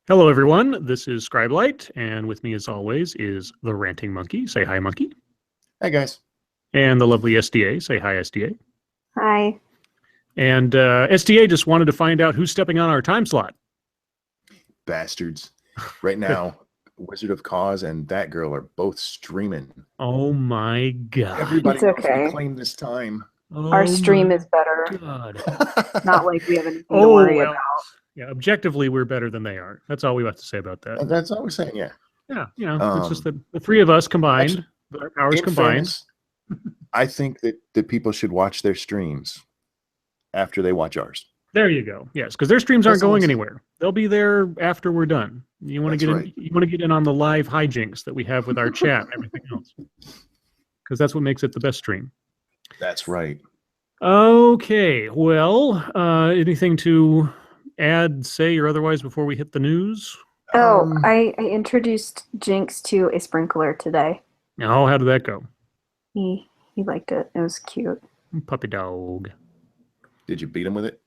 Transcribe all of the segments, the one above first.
Hello, everyone. This is Scribe, and with me, as always, is the Ranting Monkey. Say hi, Monkey. Hi, guys. And the lovely SDA. Say hi, SDA. Hi. And SDA just wanted to find out who's stepping on our time slot. Bastards. Right now, Wizard of Cause and that girl are both streaming. Oh, my God. Everybody It's okay. else claim this time. Oh, Our stream is better. God. Not like we have anything to worry about. Yeah, objectively, we're better than they are. That's all we have to say about that. That's all we're saying, yeah. Yeah, it's just the three of us combined, our powers combined. Fairness, I think that people should watch their streams after they watch ours. There you go. Yes, because their streams aren't going anywhere. They'll be there after we're done. You want to get in. You want to get in on the live hijinks that we have with our chat and everything else, because that's what makes it the best stream. That's right. Okay. Well, anything to add, say, or otherwise before we hit the news? Oh, I introduced Jinx to a sprinkler today. Oh, how did that go? He liked it. It was cute. Puppy dog. Did you beat him with it?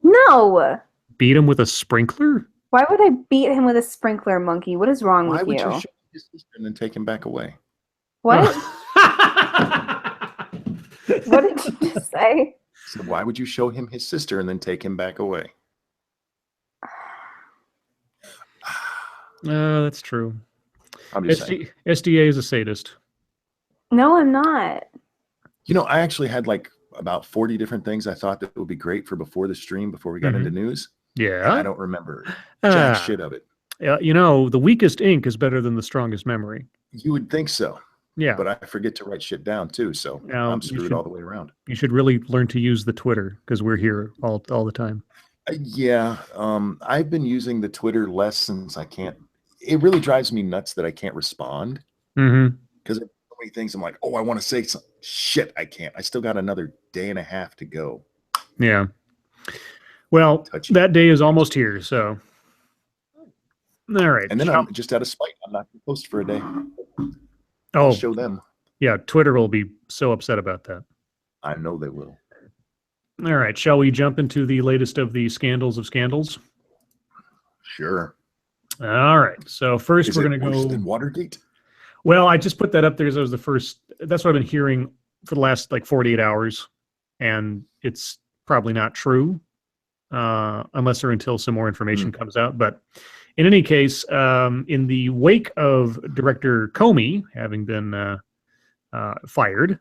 No. Beat him with a sprinkler? Why would I beat him with a sprinkler, Monkey? What is wrong Why with would you? you show his sister and then take him back away? What? What did you just say? So why would you show him his sister and then take him back away? That's true. I'm just saying. SDA is a sadist. No, I'm not. You know, I actually had like about 40 different things I thought that would be great for before the stream, before we got into news. Yeah. I don't remember jack shit of it. You know, the weakest ink is better than the strongest memory. You would think so. Yeah. But I forget to write shit down too, so I'm screwed all the way around. You should really learn to use the Twitter, because we're here all the time. Yeah. I've been using the Twitter less since I can't. It really drives me nuts that I can't respond. Because so many things I'm like, oh, I want to say something. Shit, I can't. I still got another day and a half to go. Yeah. Well, that day is almost here, so. All right. And then I'm just out of spite. I'm not going to post for a day. I'll show them. Yeah, Twitter will be so upset about that. I know they will. All right. Shall we jump into the latest of the scandals of scandals? Sure. All right. So first we're going to go. Watergate? Well, I just put that up there as was the first. That's what I've been hearing for the last like 48 hours. And it's probably not true unless or until some more information comes out. But in any case, in the wake of Director Comey having been fired,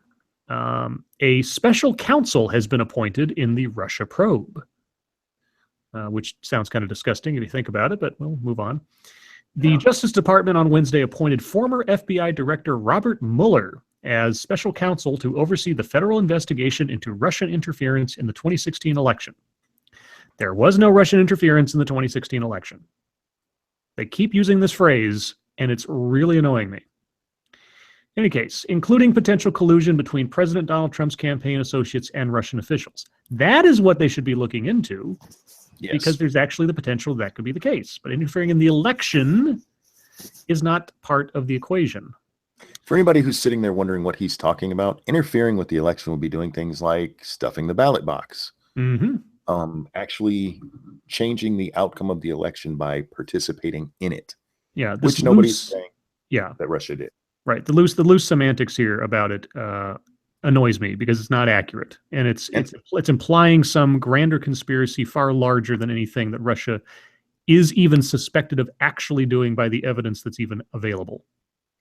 a special counsel has been appointed in the Russia probe, which sounds kind of disgusting if you think about it, but we'll move on. The Justice Department on Wednesday appointed former FBI Director Robert Mueller as special counsel to oversee the federal investigation into Russian interference in the 2016 election. There was no Russian interference in the 2016 election. They keep using this phrase, and it's really annoying me. In any case, including potential collusion between President Donald Trump's campaign associates and Russian officials. That is what they should be looking into, because there's actually the potential that could be the case. But interfering in the election is not part of the equation. For anybody who's sitting there wondering what he's talking about, interfering with the election will be doing things like stuffing the ballot box. Actually changing the outcome of the election by participating in it. Yeah, which nobody's saying that Russia did. Right. The loose semantics here about it annoys me because it's not accurate. And it's implying some grander conspiracy far larger than anything that Russia is even suspected of actually doing by the evidence that's even available.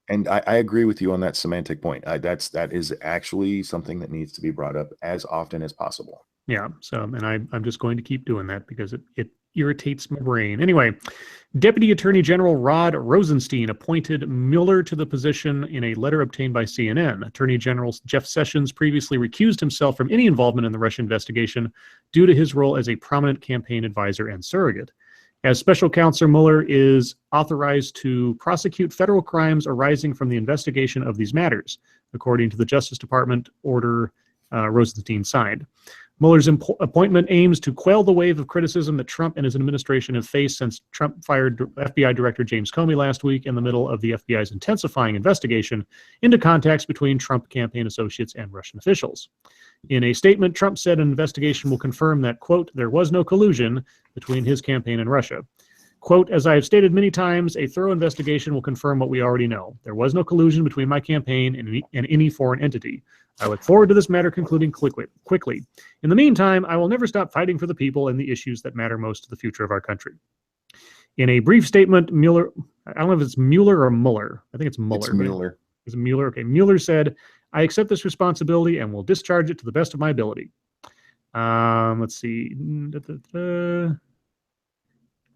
And I agree with you on that semantic point. That is actually something that needs to be brought up as often as possible. Yeah. So, and I'm just going to keep doing that because it irritates my brain. Anyway, Deputy Attorney General Rod Rosenstein appointed Mueller to the position in a letter obtained by CNN. Attorney General Jeff Sessions previously recused himself from any involvement in the Russia investigation due to his role as a prominent campaign advisor and surrogate. As special counsel, Mueller is authorized to prosecute federal crimes arising from the investigation of these matters, according to the Justice Department order Rosenstein signed. Mueller's appointment aims to quell the wave of criticism that Trump and his administration have faced since Trump fired FBI Director James Comey last week in the middle of the FBI's intensifying investigation into contacts between Trump campaign associates and Russian officials. In a statement, Trump said an investigation will confirm that, quote, there was no collusion between his campaign and Russia. Quote, as I have stated many times, a thorough investigation will confirm what we already know. There was no collusion between my campaign and any foreign entity. I look forward to this matter concluding quickly. In the meantime, I will never stop fighting for the people and the issues that matter most to the future of our country. In a brief statement, Mueller, I don't know if it's Mueller or Mueller. I think it's Mueller. It's Mueller. Is it Mueller? Okay. Mueller said, I accept this responsibility and will discharge it to the best of my ability. Let's see.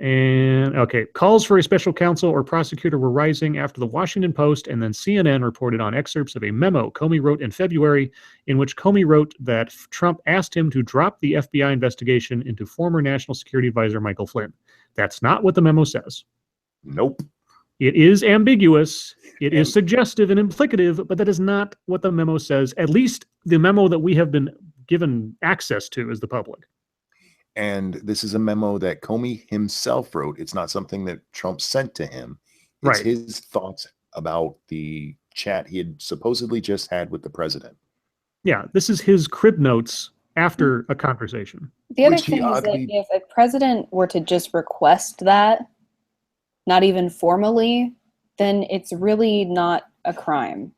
And okay, calls for a special counsel or prosecutor were rising after the Washington Post and then CNN reported on excerpts of a memo Comey wrote in February, in which Comey wrote that Trump asked him to drop the FBI investigation into former National Security Advisor Michael Flynn. That's not what the memo says. Nope. It is ambiguous. It is suggestive and implicative, but that is not what the memo says, at least the memo that we have been given access to as the public. And this is a memo that Comey himself wrote. It's not something that Trump sent to him. It's Right. his thoughts about the chat he had supposedly just had with the president. Yeah, this is his crib notes after a conversation. The other Which he thing is that oddly- if a president were to just request that, not even formally, then it's really not a crime.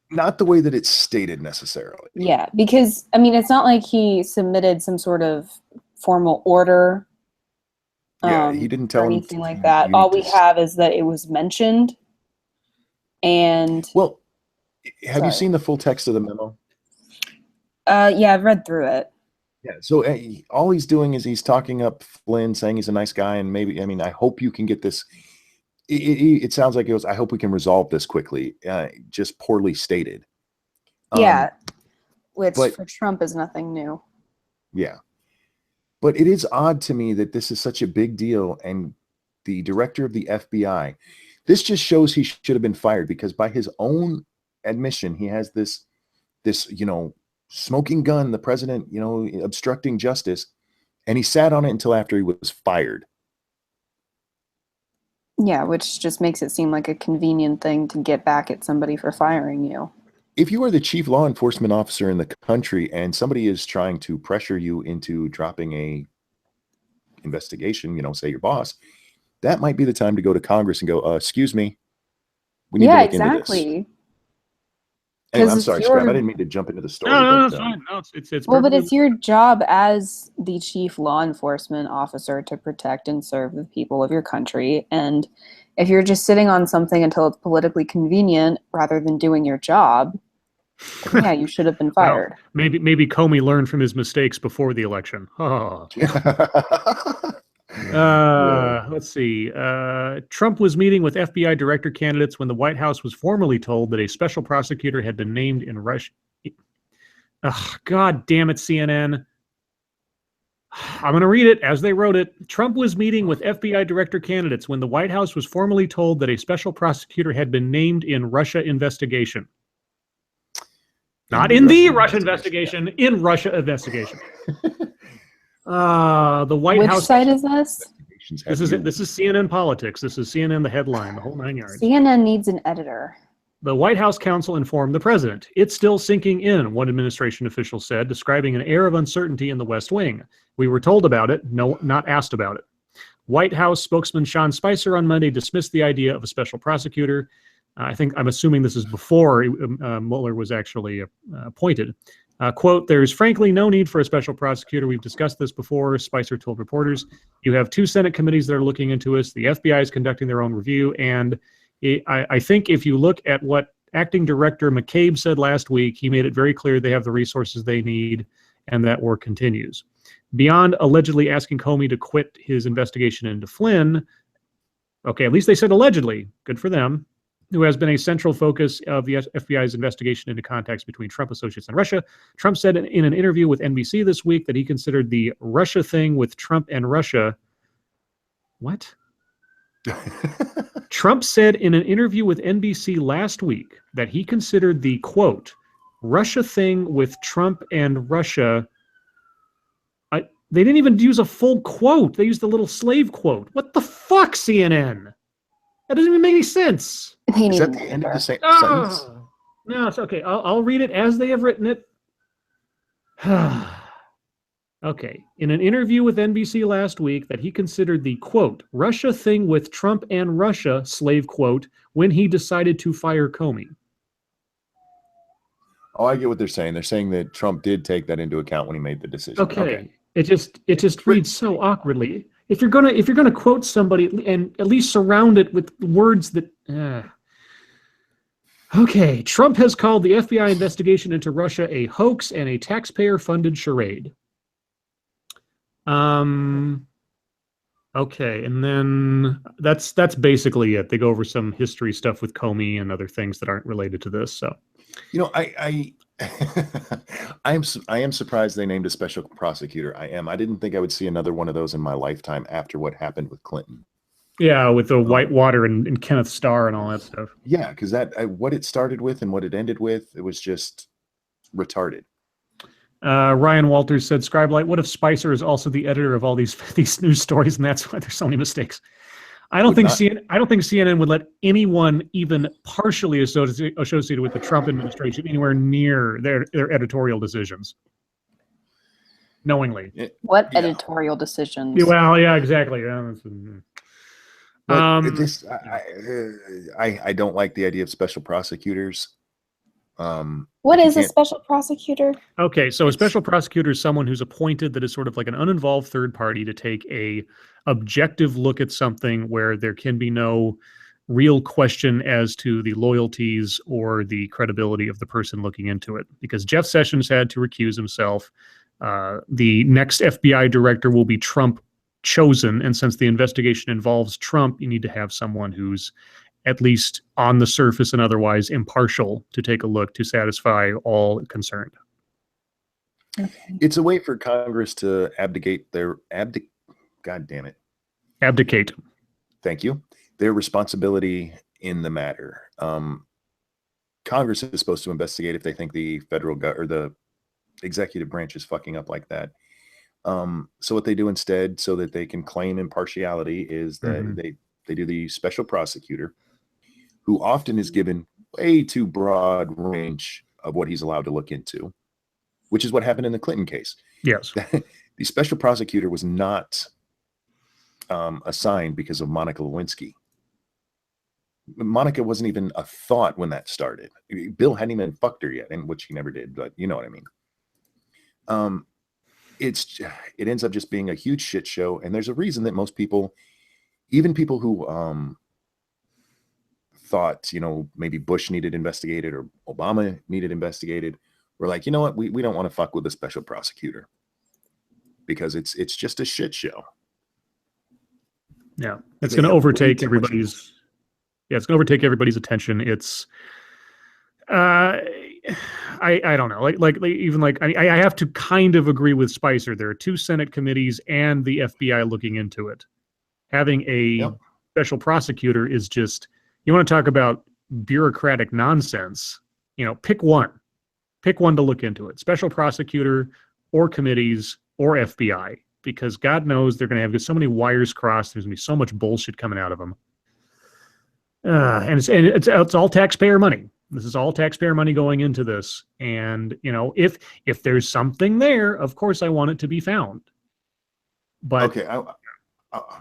Not the way that it's stated necessarily. Yeah, because, I mean, it's not like he submitted some sort of formal order. Yeah, he didn't tell or him anything like that. you All need we to- have is that it was mentioned. And Well, have Sorry. you seen the full text of the memo? yeah, I've read through it. Yeah. So all he's doing is he's talking up Flynn, saying he's a nice guy, and maybe, I mean, I hope you can get this. It sounds like it was, I hope we can resolve this quickly. Just poorly stated. Yeah, which but- for Trump is nothing new. Yeah. But it is odd to me that this is such a big deal. And the director of the FBI, this just shows he should have been fired, because by his own admission, he has this, smoking gun, the president, obstructing justice. And he sat on it until after he was fired. Yeah, which just makes it seem like a convenient thing to get back at somebody for firing you. If you are the chief law enforcement officer in the country and somebody is trying to pressure you into dropping a investigation, say your boss, that might be the time to go to Congress and go, excuse me, we need to look into this. exactly. Anyway, 'Cause I'm it's sorry, Scribe. I your- didn't mean to jump into the story. No, but, it's fine. No, it's Well, but perfectly- it's your job as the chief law enforcement officer to protect and serve the people of your country. And if you're just sitting on something until it's politically convenient rather than doing your job, yeah, you should have been fired. maybe Comey learned from his mistakes before the election. Oh. Let's see. Trump was meeting with FBI director candidates when the White House was formally told that a special prosecutor had been named in Russia. God damn it, CNN. I'm going to read it as they wrote it. Trump was meeting with FBI director candidates when the White House was formally told that a special prosecutor had been named in Russia investigation. Not in the Russia investigation, in Russia investigation. The White Which House. site is this? This is it. This is CNN politics. This is CNN, the headline, the whole 9 yards. CNN needs an editor. The White House counsel informed the president. It's still sinking in, one administration official said, describing an air of uncertainty in the West Wing. We were told about it, no, not asked about it. White House spokesman Sean Spicer on Monday dismissed the idea of a special prosecutor. I'm assuming this is before Mueller was actually appointed. Quote, there's frankly no need for a special prosecutor. We've discussed this before, Spicer told reporters. You have 2 Senate committees that are looking into us. The FBI is conducting their own review. And I think if you look at what Acting Director McCabe said last week, he made it very clear they have the resources they need, and that work continues. Beyond allegedly asking Comey to quit his investigation into Flynn, okay, at least they said allegedly, good for them, who has been a central focus of the FBI's investigation into contacts between Trump associates and Russia. Trump said in an interview with NBC this week that he considered the Russia thing with Trump and Russia. What? Trump said in an interview with NBC last week that he considered the, quote, Russia thing with Trump and Russia. They didn't even use a full quote. They used a little slave quote. What the fuck, CNN? That doesn't even make any sense. They Is need that an the end of editor. the sentence? No, it's okay. I'll read it as they have written it. Okay. In an interview with NBC last week, that he considered the, quote, Russia thing with Trump and Russia, slave quote, when he decided to fire Comey. Oh, I get what they're saying. They're saying that Trump did take that into account when he made the decision. Okay. It just reads so awkwardly. If you're gonna quote somebody and at least surround it with words that Okay, Trump has called the FBI investigation into Russia a hoax and a taxpayer-funded charade. Okay, and then that's basically it. They go over some history stuff with Comey and other things that aren't related to this. So, I I am surprised they named a special prosecutor. I am. I didn't think I would see another one of those in my lifetime after what happened with Clinton. yeah, with the Whitewater and Kenneth Starr and all that stuff. Yeah, because what it started with and what it ended with, it was just retarded. Ryan Walters said, Scribe Light, what if Spicer is also the editor of all these news stories, and that's why there's so many mistakes? I don't think CNN would let anyone even partially associated with the Trump administration anywhere near their editorial decisions. Knowingly. What editorial decisions? Yeah, well, yeah, exactly. This I don't like the idea of special prosecutors. What is a special prosecutor? Okay, so a special prosecutor is someone who's appointed that is sort of like an uninvolved third party to take a objective look at something where there can be no real question as to the loyalties or the credibility of the person looking into it. Because Jeff Sessions had to recuse himself. The next FBI director will be Trump chosen, and since the investigation involves Trump, you need to have someone who's at least on the surface and otherwise impartial to take a look to satisfy all concerned. Okay. It's a way for Congress to abdicate. Thank you. Their responsibility in the matter. Congress is supposed to investigate if they think the federal or the executive branch is fucking up like that. So what they do instead, so that they can claim impartiality, is that they do the special prosecutor, who often is given way too broad range of what he's allowed to look into, which is what happened in the Clinton case. Yes. The special prosecutor was not assigned because of Monica Lewinsky. Monica wasn't even a thought when that started. Bill hadn't even fucked her yet, and which he never did, but you know what I mean. It ends up just being a huge shit show, and there's a reason that most people, even people who thought, maybe Bush needed investigated or Obama needed investigated, were like, you know what, we don't want to fuck with the special prosecutor because it's just a shit show. Yeah, it's going to overtake everybody's. Yeah, it's going to overtake everybody's attention. It's, I don't know. I have to kind of agree with Spicer. There are 2 Senate committees and the FBI looking into it. Having a special prosecutor is just, you want to talk about bureaucratic nonsense, pick one to look into it. Special prosecutor or committees or FBI, because God knows they're going to have so many wires crossed. There's going to be so much bullshit coming out of them. And it's all taxpayer money. This is all taxpayer money going into this. And, if there's something there, of course I want it to be found. But okay,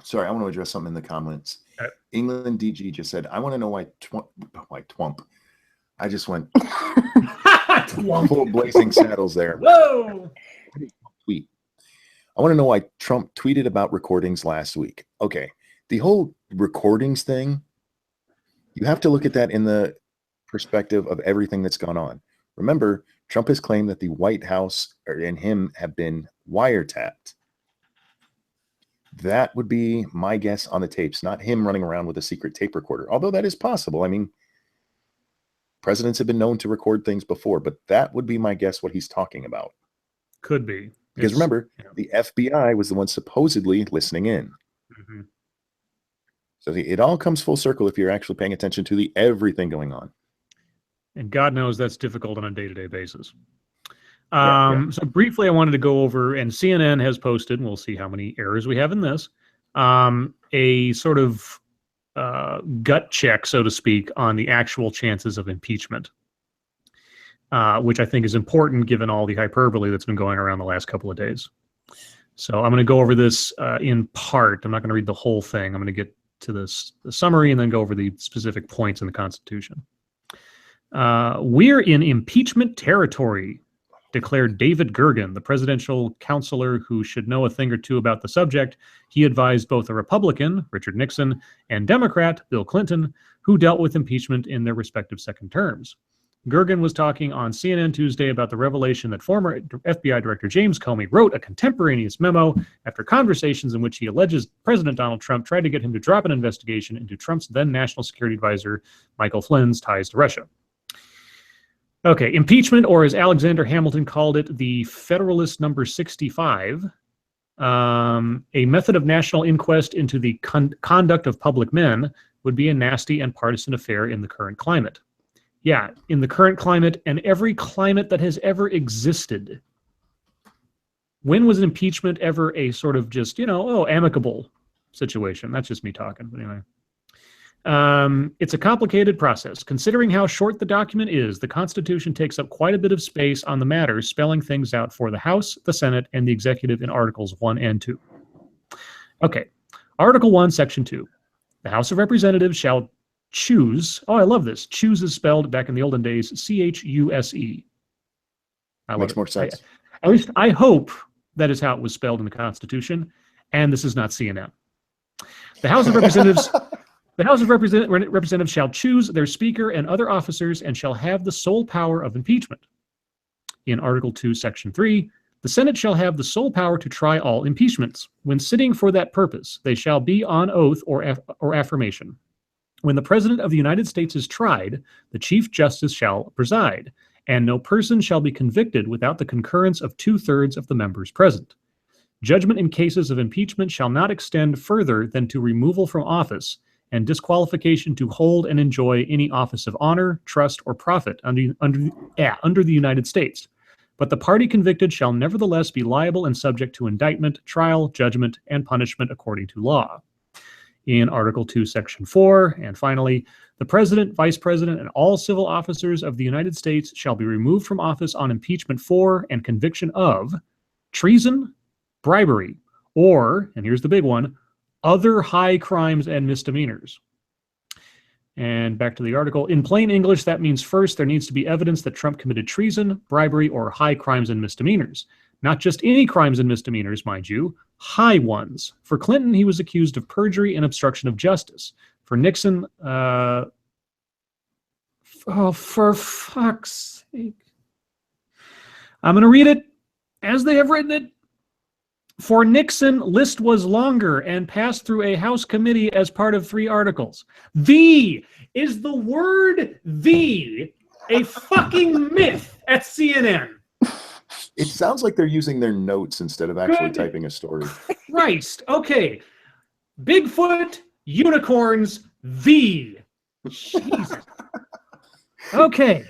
sorry, I want to address something in the comments. England DG just said, I want to know why Twump. I just went full blazing saddles there. Whoa! Tweet. I want to know why Trump tweeted about recordings last week. Okay, the whole recordings thing, you have to look at that in the perspective of everything that's gone on. Remember, Trump has claimed that the White House and him have been wiretapped. That would be my guess on the tapes, not him running around with a secret tape recorder, although that is possible. I mean, presidents have been known to record things before, but that would be my guess what he's talking about. Could be. Because remember, the FBI was the one supposedly listening in. So it all comes full circle if you're actually paying attention to everything going on. And God knows that's difficult on a day-to-day basis. So briefly, I wanted to go over, and CNN has posted, and we'll see how many errors we have in this, a sort of gut check, so to speak, on the actual chances of impeachment, which I think is important given all the hyperbole that's been going around the last couple of days. So I'm going to go over this in part. I'm not going to read the whole thing. I'm going to get to the summary and then go over the specific points in the Constitution. We're in impeachment territory, declared David Gergen, the presidential counselor who should know a thing or two about the subject. He advised both a Republican, Richard Nixon, and Democrat, Bill Clinton, who dealt with impeachment in their respective second terms. Gergen was talking on CNN Tuesday about the revelation that former FBI Director James Comey wrote a contemporaneous memo after conversations in which he alleges President Donald Trump tried to get him to drop an investigation into Trump's then National Security Advisor Michael Flynn's ties to Russia. Okay, impeachment, or as Alexander Hamilton called it, the Federalist Number 65, a method of national inquest into the conduct of public men, would be a nasty and partisan affair in the current climate. Yeah, in the current climate and every climate that has ever existed. When was impeachment ever a sort of just, amicable situation? That's just me talking, but anyway. It's a complicated process. Considering how short the document is, the Constitution takes up quite a bit of space on the matter, spelling things out for the House, the Senate, and the Executive in Articles 1 and 2. Okay, Article 1, Section 2. The House of Representatives shall choose, I love this, choose is spelled back in the olden days, C-H-U-S-E. Makes more sense. At least I hope that is how it was spelled in the Constitution, and this is not CNN. The House of Representatives... The House of Representatives shall choose their Speaker and other officers and shall have the sole power of impeachment. In Article 2, Section 3, the Senate shall have the sole power to try all impeachments. When sitting for that purpose, they shall be on oath or affirmation. When the President of the United States is tried, the Chief Justice shall preside, and no person shall be convicted without the concurrence of 2/3 of the members present. Judgment in cases of impeachment shall not extend further than to removal from office and disqualification to hold and enjoy any office of honor, trust, or profit under the United States. But the party convicted shall nevertheless be liable and subject to indictment, trial, judgment, and punishment according to law. In Article 2, Section 4, and finally, the President, Vice President, and all civil officers of the United States shall be removed from office on impeachment for and conviction of treason, bribery, or, and here's the big one, other high crimes and misdemeanors. And back to the article. In plain English, that means first, there needs to be evidence that Trump committed treason, bribery, or high crimes and misdemeanors. Not just any crimes and misdemeanors, mind you, high ones. For Clinton, he was accused of perjury and obstruction of justice. For Nixon, for fuck's sake. I'm going to read it as they have written it. For Nixon, list was longer and passed through a House committee as part of 3 articles. The is the word the a fucking myth at CNN. It sounds like they're using their notes instead of actually typing a story. Christ. Okay. Bigfoot, unicorns, the. Jesus. Okay.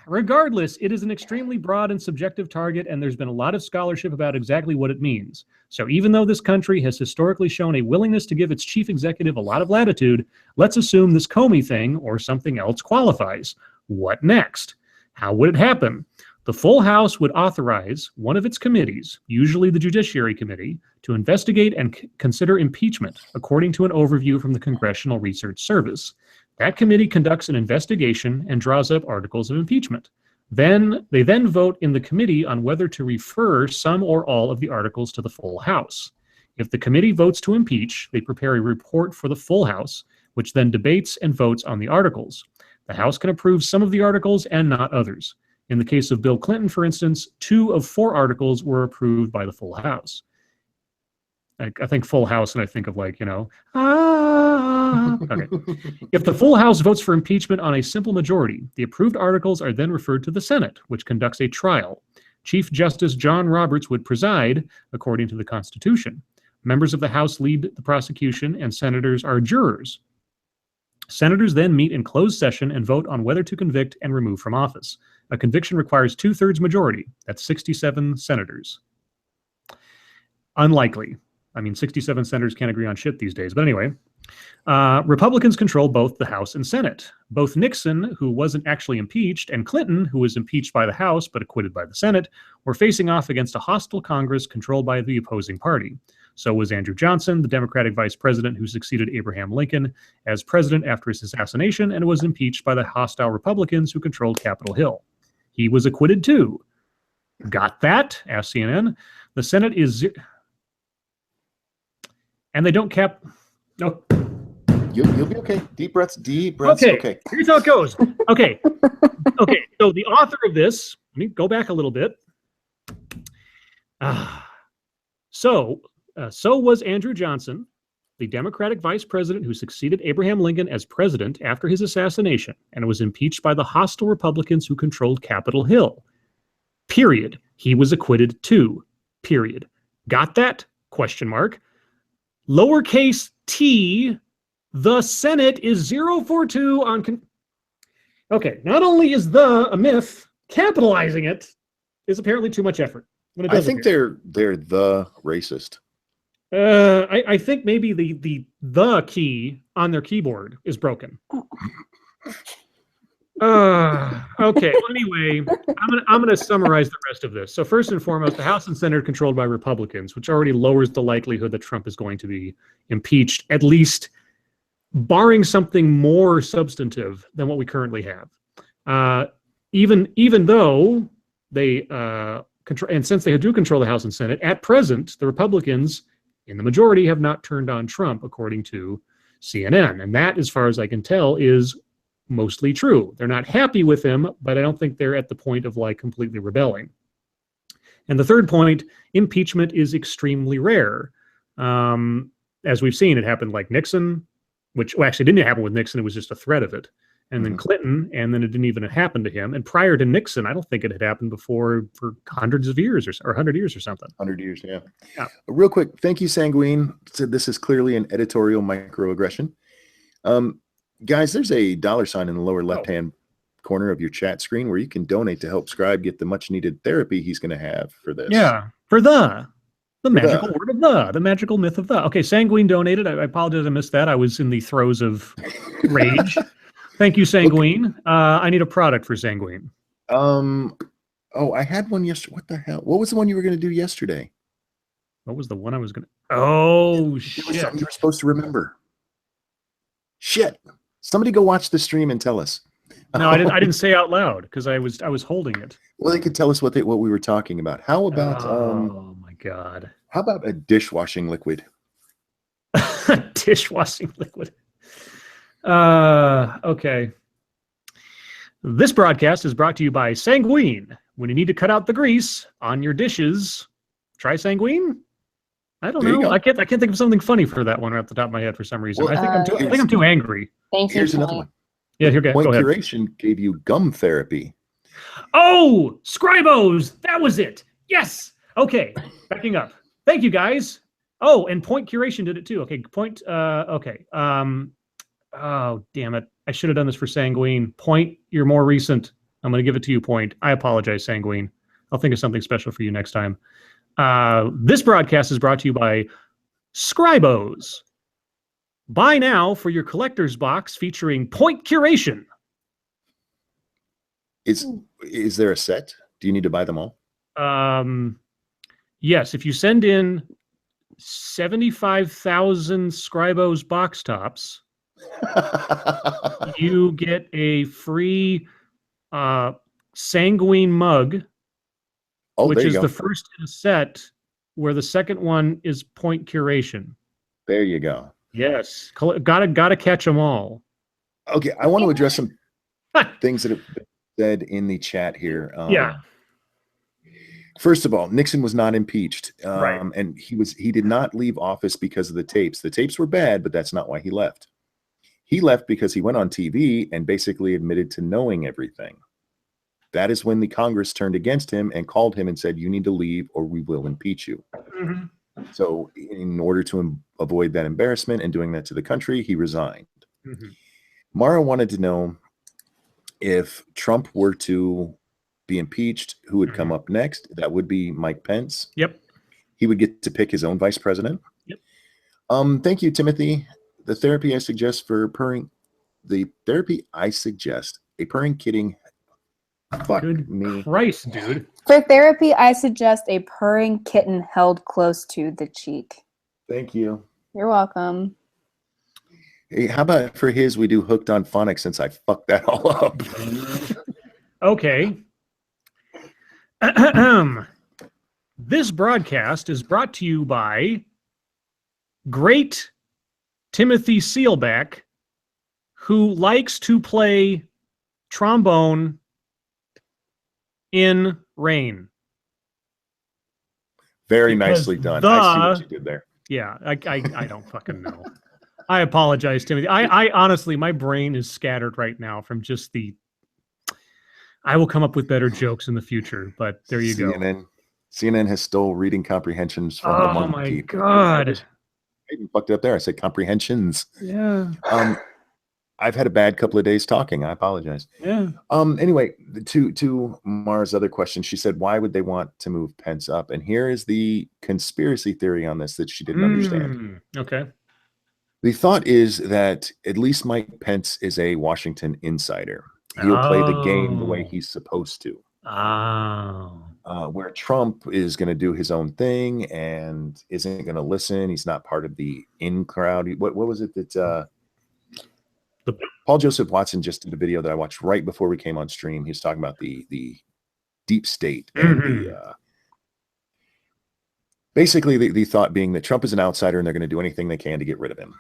Regardless, it is an extremely broad and subjective target, and there's been a lot of scholarship about exactly what it means. So even though this country has historically shown a willingness to give its chief executive a lot of latitude, let's assume this Comey thing or something else qualifies. What next? How would it happen? The full House would authorize one of its committees, usually the Judiciary Committee, to investigate and consider impeachment, according to an overview from the Congressional Research Service. That committee conducts an investigation and draws up articles of impeachment. They then vote in the committee on whether to refer some or all of the articles to the full House. If the committee votes to impeach, they prepare a report for the full House, which then debates and votes on the articles. The House can approve some of the articles and not others. In the case of Bill Clinton, for instance, 2 of 4 articles were approved by the full House. I think full House, and I think of Okay. If the full House votes for impeachment on a simple majority, the approved articles are then referred to the Senate, which conducts a trial. Chief Justice John Roberts would preside, according to the Constitution. Members of the House lead the prosecution, and senators are jurors. Senators then meet in closed session and vote on whether to convict and remove from office. A conviction requires 2/3 majority. That's 67 senators. Unlikely. I mean, 67 senators can't agree on shit these days. But anyway, Republicans control both the House and Senate. Both Nixon, who wasn't actually impeached, and Clinton, who was impeached by the House but acquitted by the Senate, were facing off against a hostile Congress controlled by the opposing party. So was Andrew Johnson, the Democratic vice president who succeeded Abraham Lincoln as president after his assassination and was impeached by the hostile Republicans who controlled Capitol Hill. He was acquitted too. Got that? Asked CNN. The Senate is... And they don't cap... No. You'll be okay. Deep breaths. Okay. Here's how it goes. Okay. So the author of this, let me go back a little bit. So was Andrew Johnson, the Democratic vice president who succeeded Abraham Lincoln as president after his assassination and was impeached by the hostile Republicans who controlled Capitol Hill. Period. He was acquitted too. Period. Got that? Question mark. Lowercase t, the Senate is 042 on... Okay, not only is the a myth, capitalizing it is apparently too much effort. When it I think they're the racist. I think maybe the key on their keyboard is broken. Okay. Well, anyway, I'm gonna summarize the rest of this. So first and foremost, the House and Senate are controlled by Republicans, which already lowers the likelihood that Trump is going to be impeached, at least barring something more substantive than what we currently have. Even though they control, and since they do control the House and Senate, at present, the Republicans in the majority have not turned on Trump, according to CNN. And that, as far as I can tell, is mostly true. They're not happy with him, but I don't think they're at the point of like completely rebelling. And the third point, impeachment is extremely rare. As we've seen, it happened like Nixon, which actually didn't happen with Nixon. It was just a threat of it. And then Clinton, and then it didn't even happen to him. And prior to Nixon, I don't think it had happened before for hundreds of years or 100 years or something. 100 years, yeah. Real quick, thank you, Sanguine. Said this is clearly an editorial microaggression. Guys, there's a $ in the lower left-hand corner of your chat screen where you can donate to help Scribe get the much-needed therapy he's going to have for this. Yeah, for the magical word of the magical myth of the. Okay, Sanguine donated. I apologize I missed that. I was in the throes of rage. Thank you, Sanguine. I need a product for Sanguine. Oh, I had one yesterday. What the hell? What was the one you were going to do yesterday? What was the one I was going to... Oh, shit. It was something you were supposed to remember. Shit. Somebody go watch the stream and tell us. No, I didn't say out loud because I was holding it. Well, they could tell us what we were talking about. How about oh my God. How about a dishwashing liquid? Dishwashing liquid. Okay. This broadcast is brought to you by Sanguine. When you need to cut out the grease on your dishes, try Sanguine. I don't know. I can't think of something funny for that one right off the top of my head for some reason. Well, I think I'm too angry. Thank you. Here's another one. Yeah, here, go ahead. Curation gave you gum therapy. Oh, Scribos! That was it. Yes. Okay, backing up. Thank you, guys. Oh, and Point Curation did it too. Okay, Point. Okay. Oh, damn it! I should have done this for Sanguine. Point, you're more recent. I'm going to give it to you, Point. I apologize, Sanguine. I'll think of something special for you next time. This broadcast is brought to you by Scribos. Buy now for your collector's box featuring Point Curation. Is there a set? Do you need to buy them all? Yes, if you send in 75,000 Scribos box tops, you get a free Sanguine mug, which is the first in a set, where the second one is Point Curation. There you go. Yes, gotta catch them all. Okay, I want to address some things that have been said in the chat here. Yeah. First of all, Nixon was not impeached, right. And he did not leave office because of the tapes. The tapes were bad, but that's not why he left. He left because he went on TV and basically admitted to knowing everything. That is when the Congress turned against him and called him and said, "You need to leave or we will impeach you." Mm-hmm. So in order to avoid that embarrassment and doing that to the country, he resigned. Mm-hmm. Mara wanted to know if Trump were to be impeached, who would come up next. That would be Mike Pence. Yep. He would get to pick his own vice president. Yep. Thank you, Timothy. the therapy I suggest for purring, a purring kitty. Fuck Good me. Christ, dude. For therapy, I suggest a purring kitten held close to the cheek. Thank you. You're welcome. Hey, how about for his, we do Hooked on Phonics since I fucked that all up. Okay. This broadcast is brought to you by great Timothy Sielbeck, who likes to play trombone in rain. Very Because nicely done. I see what you did there. Yeah, I don't fucking know. I apologize, Timothy. I honestly, my brain is scattered right now from just the. I will come up with better jokes in the future, but there you go. CNN has stole reading comprehensions from the monkey. Oh my God. I even fucked it up there. I said comprehensions. Yeah. I've had a bad couple of days talking. I apologize. Yeah. Anyway, to Mara's other question, she said, why would they want to move Pence up? And here is the conspiracy theory on this that she didn't understand. Okay. The thought is that at least Mike Pence is a Washington insider. He'll play the game the way he's supposed to. Where Trump is going to do his own thing and isn't going to listen. He's not part of the in crowd. What was it that Paul Joseph Watson just did a video that I watched right before we came on stream. He was talking about the deep state and basically the thought being that Trump is an outsider and they're going to do anything they can to get rid of him.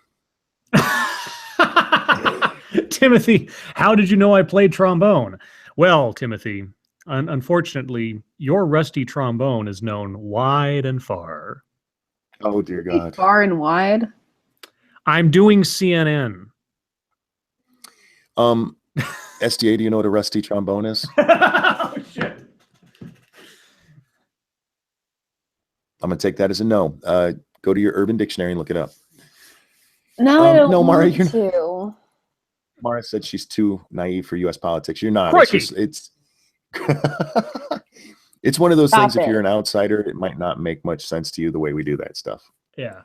Timothy, how did you know I played trombone? Well, Timothy, unfortunately, your rusty trombone is known wide and far. Oh, dear God. Far and wide? I'm doing CNN. SDA, do you know what a rusty trombone is? Oh, shit. I'm going to take that as a no. Go to your Urban Dictionary and look it up. No, I don't Mara, want to. Mara said she's too naive for U.S. politics. You're not. It's it's one of those things. If you're an outsider, it might not make much sense to you the way we do that stuff. Yeah.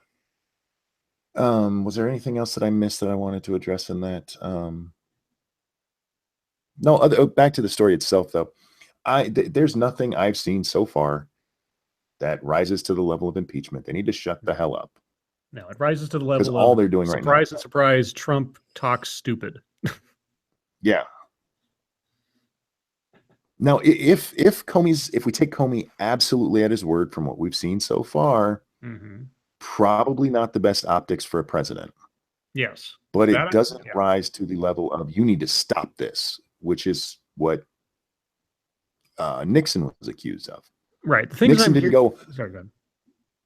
Was there anything else that I missed that I wanted to address in that? No. Back to the story itself, though. There's nothing I've seen so far that rises to the level of impeachment. They need to shut the hell up. No, it rises to the level of all they're doing right now. Surprise and surprise, Trump talks stupid. Yeah. Now, if we take Comey absolutely at his word from what we've seen so far, probably not the best optics for a president. Yes. But it doesn't rise to the level of you need to stop this, which is what Nixon was accused of. Right. Nixon didn't go. Sorry, go ahead.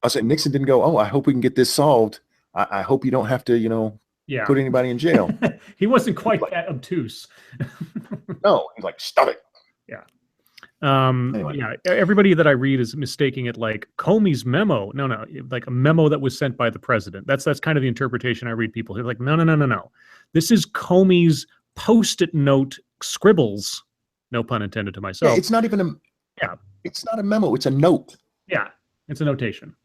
I said Nixon didn't go, oh, I hope we can get this solved. I hope you don't have to, put anybody in jail. He wasn't quite that obtuse. No, he's like, stop it. Yeah. Anyway. Yeah. Everybody that I read is mistaking it like Comey's memo. No, like a memo that was sent by the president. That's kind of the interpretation I read people. They're like, no. This is Comey's Post-it note scribbles. No pun intended to myself. Yeah, it's not even it's not a memo. It's a note. Yeah. It's a notation.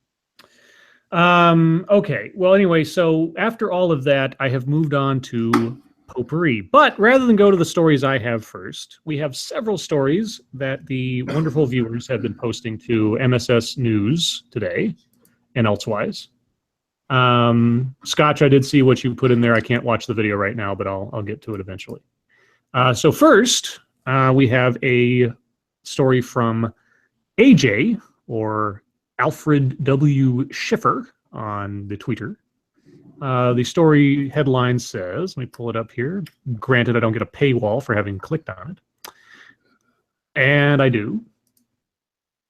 Okay. Well, anyway, so after all of that, I have moved on to potpourri. But rather than go to the stories I have first, we have several stories that the wonderful viewers have been posting to MSS News today and elsewise. Scotch, I did see what you put in there. I can't watch the video right now, but I'll get to it eventually. So first, we have a story from AJ, or Alfred W. Schiffer, on the Twitter. The story headline says, let me pull it up here. Granted, I don't get a paywall for having clicked on it. And I do.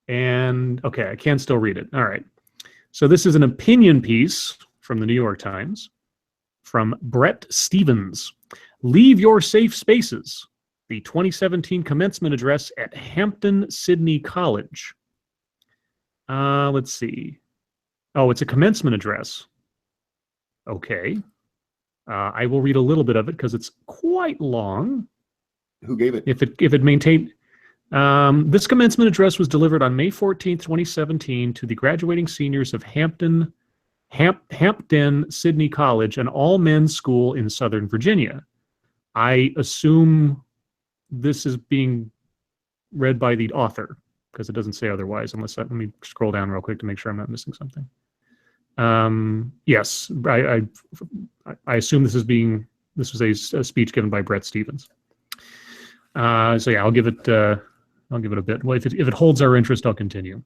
And, okay, I can still read it. All right. So this is an opinion piece from the New York Times from Brett Stevens. Leave your safe spaces. The 2017 commencement address at Hampton-Sydney College. Let's see. Oh, it's a commencement address. Okay. I will read a little bit of it because it's quite long. Who gave it? If it maintained. This commencement address was delivered on May 14th, 2017 to the graduating seniors of Hampton Hampden Sydney College, an all-men's school in Southern Virginia. I assume this is being read by the author because it doesn't say otherwise. Let me scroll down real quick to make sure I'm not missing something. Yes, I assume this was a speech given by Brett Stevens. So yeah, I'll give it a bit. Well, if it holds our interest, I'll continue.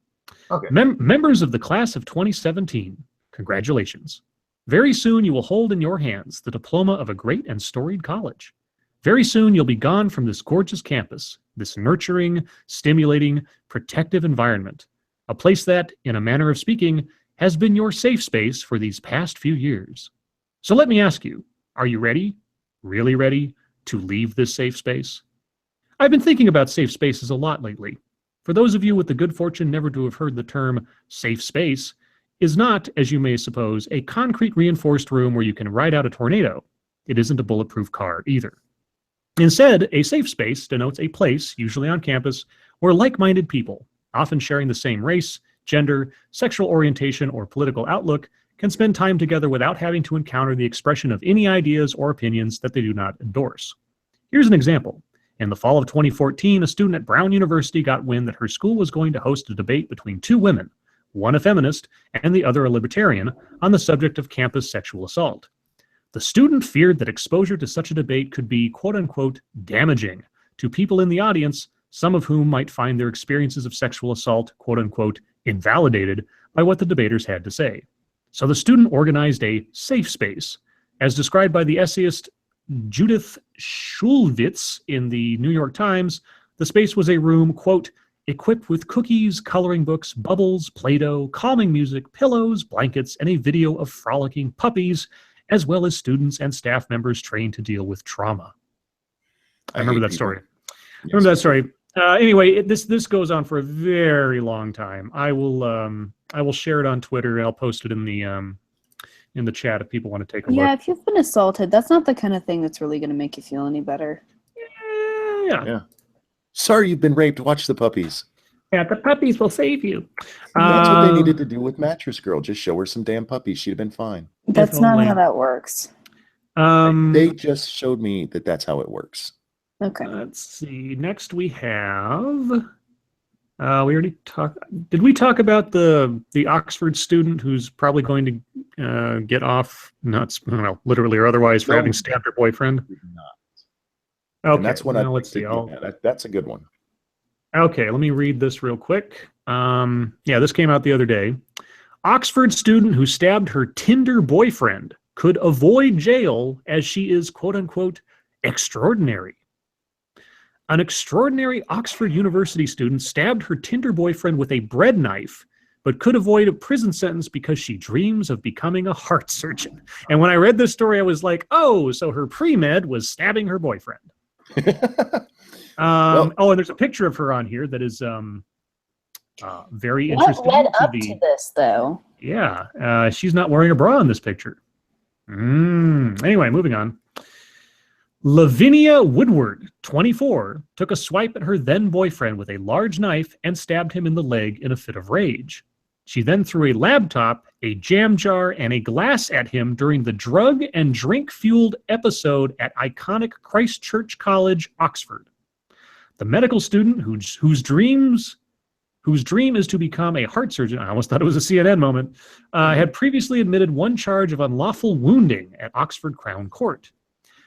Okay. Members of the class of 2017, congratulations. Very soon you will hold in your hands the diploma of a great and storied college. Very soon you'll be gone from this gorgeous campus, this nurturing, stimulating, protective environment, a place that, in a manner of speaking, has been your safe space for these past few years. So let me ask you, are you ready, really ready, to leave this safe space? I've been thinking about safe spaces a lot lately. For those of you with the good fortune never to have heard the term safe space, is not, as you may suppose, a concrete reinforced room where you can ride out a tornado. It isn't a bulletproof car either. Instead, a safe space denotes a place, usually on campus, where like-minded people, often sharing the same race, gender, sexual orientation, or political outlook, can spend time together without having to encounter the expression of any ideas or opinions that they do not endorse. Here's an example. In the fall of 2014, a student at Brown University got wind that her school was going to host a debate between two women, one a feminist and the other a libertarian, on the subject of campus sexual assault. The student feared that exposure to such a debate could be, quote-unquote, damaging to people in the audience, some of whom might find their experiences of sexual assault, quote-unquote, invalidated by what the debaters had to say. So the student organized a safe space, as described by the essayist Judith Schulwitz in the New York Times. The space was a room, quote, equipped with cookies, coloring books, bubbles, Play-Doh, calming music, pillows, blankets, and a video of frolicking puppies, as well as students and staff members trained to deal with trauma. I remember that story. Yes. Remember that story. Anyway, this goes on for a very long time. I will share it on Twitter and I'll post it in the chat if people want to take a look. Yeah, if you've been assaulted, that's not the kind of thing that's really going to make you feel any better. Yeah. Sorry you've been raped. Watch the puppies. Yeah, the puppies will save you. That's what they needed to do with Mattress Girl. Just show her some damn puppies. She'd have been fine. That's not how that works. They just showed me that that's how it works. Okay. Let's see. Next we have. We already talked. Did we talk about the Oxford student who's probably going to get off, literally or otherwise, for having stabbed her boyfriend? Okay. And that's what let's see. That's a good one. Okay, let me read this real quick. This came out the other day. Oxford student who stabbed her Tinder boyfriend could avoid jail as she is, quote unquote, extraordinary. An extraordinary Oxford University student stabbed her Tinder boyfriend with a bread knife, but could avoid a prison sentence because she dreams of becoming a heart surgeon. And when I read this story, I was like, oh, so her pre-med was stabbing her boyfriend. And there's a picture of her on here that is very interesting. What led up to this, though? Yeah, she's not wearing a bra in this picture. Anyway, moving on. Lavinia Woodward, 24, took a swipe at her then-boyfriend with a large knife and stabbed him in the leg in a fit of rage. She then threw a laptop, a jam jar, and a glass at him during the drug and drink-fueled episode at iconic Christ Church College, Oxford. The medical student whose dream is to become a heart surgeon, I almost thought it was a CNN moment, had previously admitted one charge of unlawful wounding at Oxford Crown Court.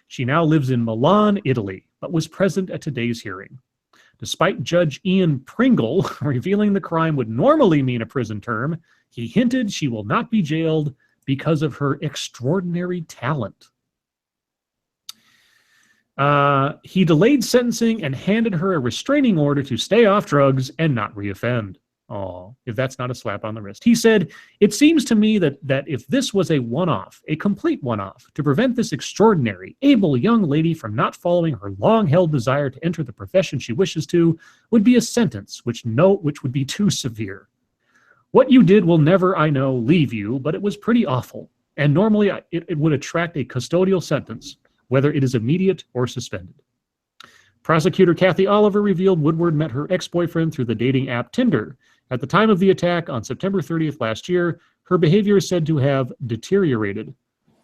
She now lives in Milan, Italy, but was present at today's hearing. Despite Judge Ian Pringle revealing the crime would normally mean a prison term, he hinted she will not be jailed because of her extraordinary talent. He delayed sentencing and handed her a restraining order to stay off drugs and not reoffend. Oh, if that's not a slap on the wrist. He said, it seems to me that if this was a one-off, a complete one-off, to prevent this extraordinary, able young lady from not following her long-held desire to enter the profession she wishes to, would be a sentence which would be too severe. What you did will never, I know, leave you, but it was pretty awful. And normally it would attract a custodial sentence, whether it is immediate or suspended. Prosecutor Kathy Oliver revealed Woodward met her ex-boyfriend through the dating app Tinder At the time of the attack on September 30th last year, her behavior is said to have deteriorated.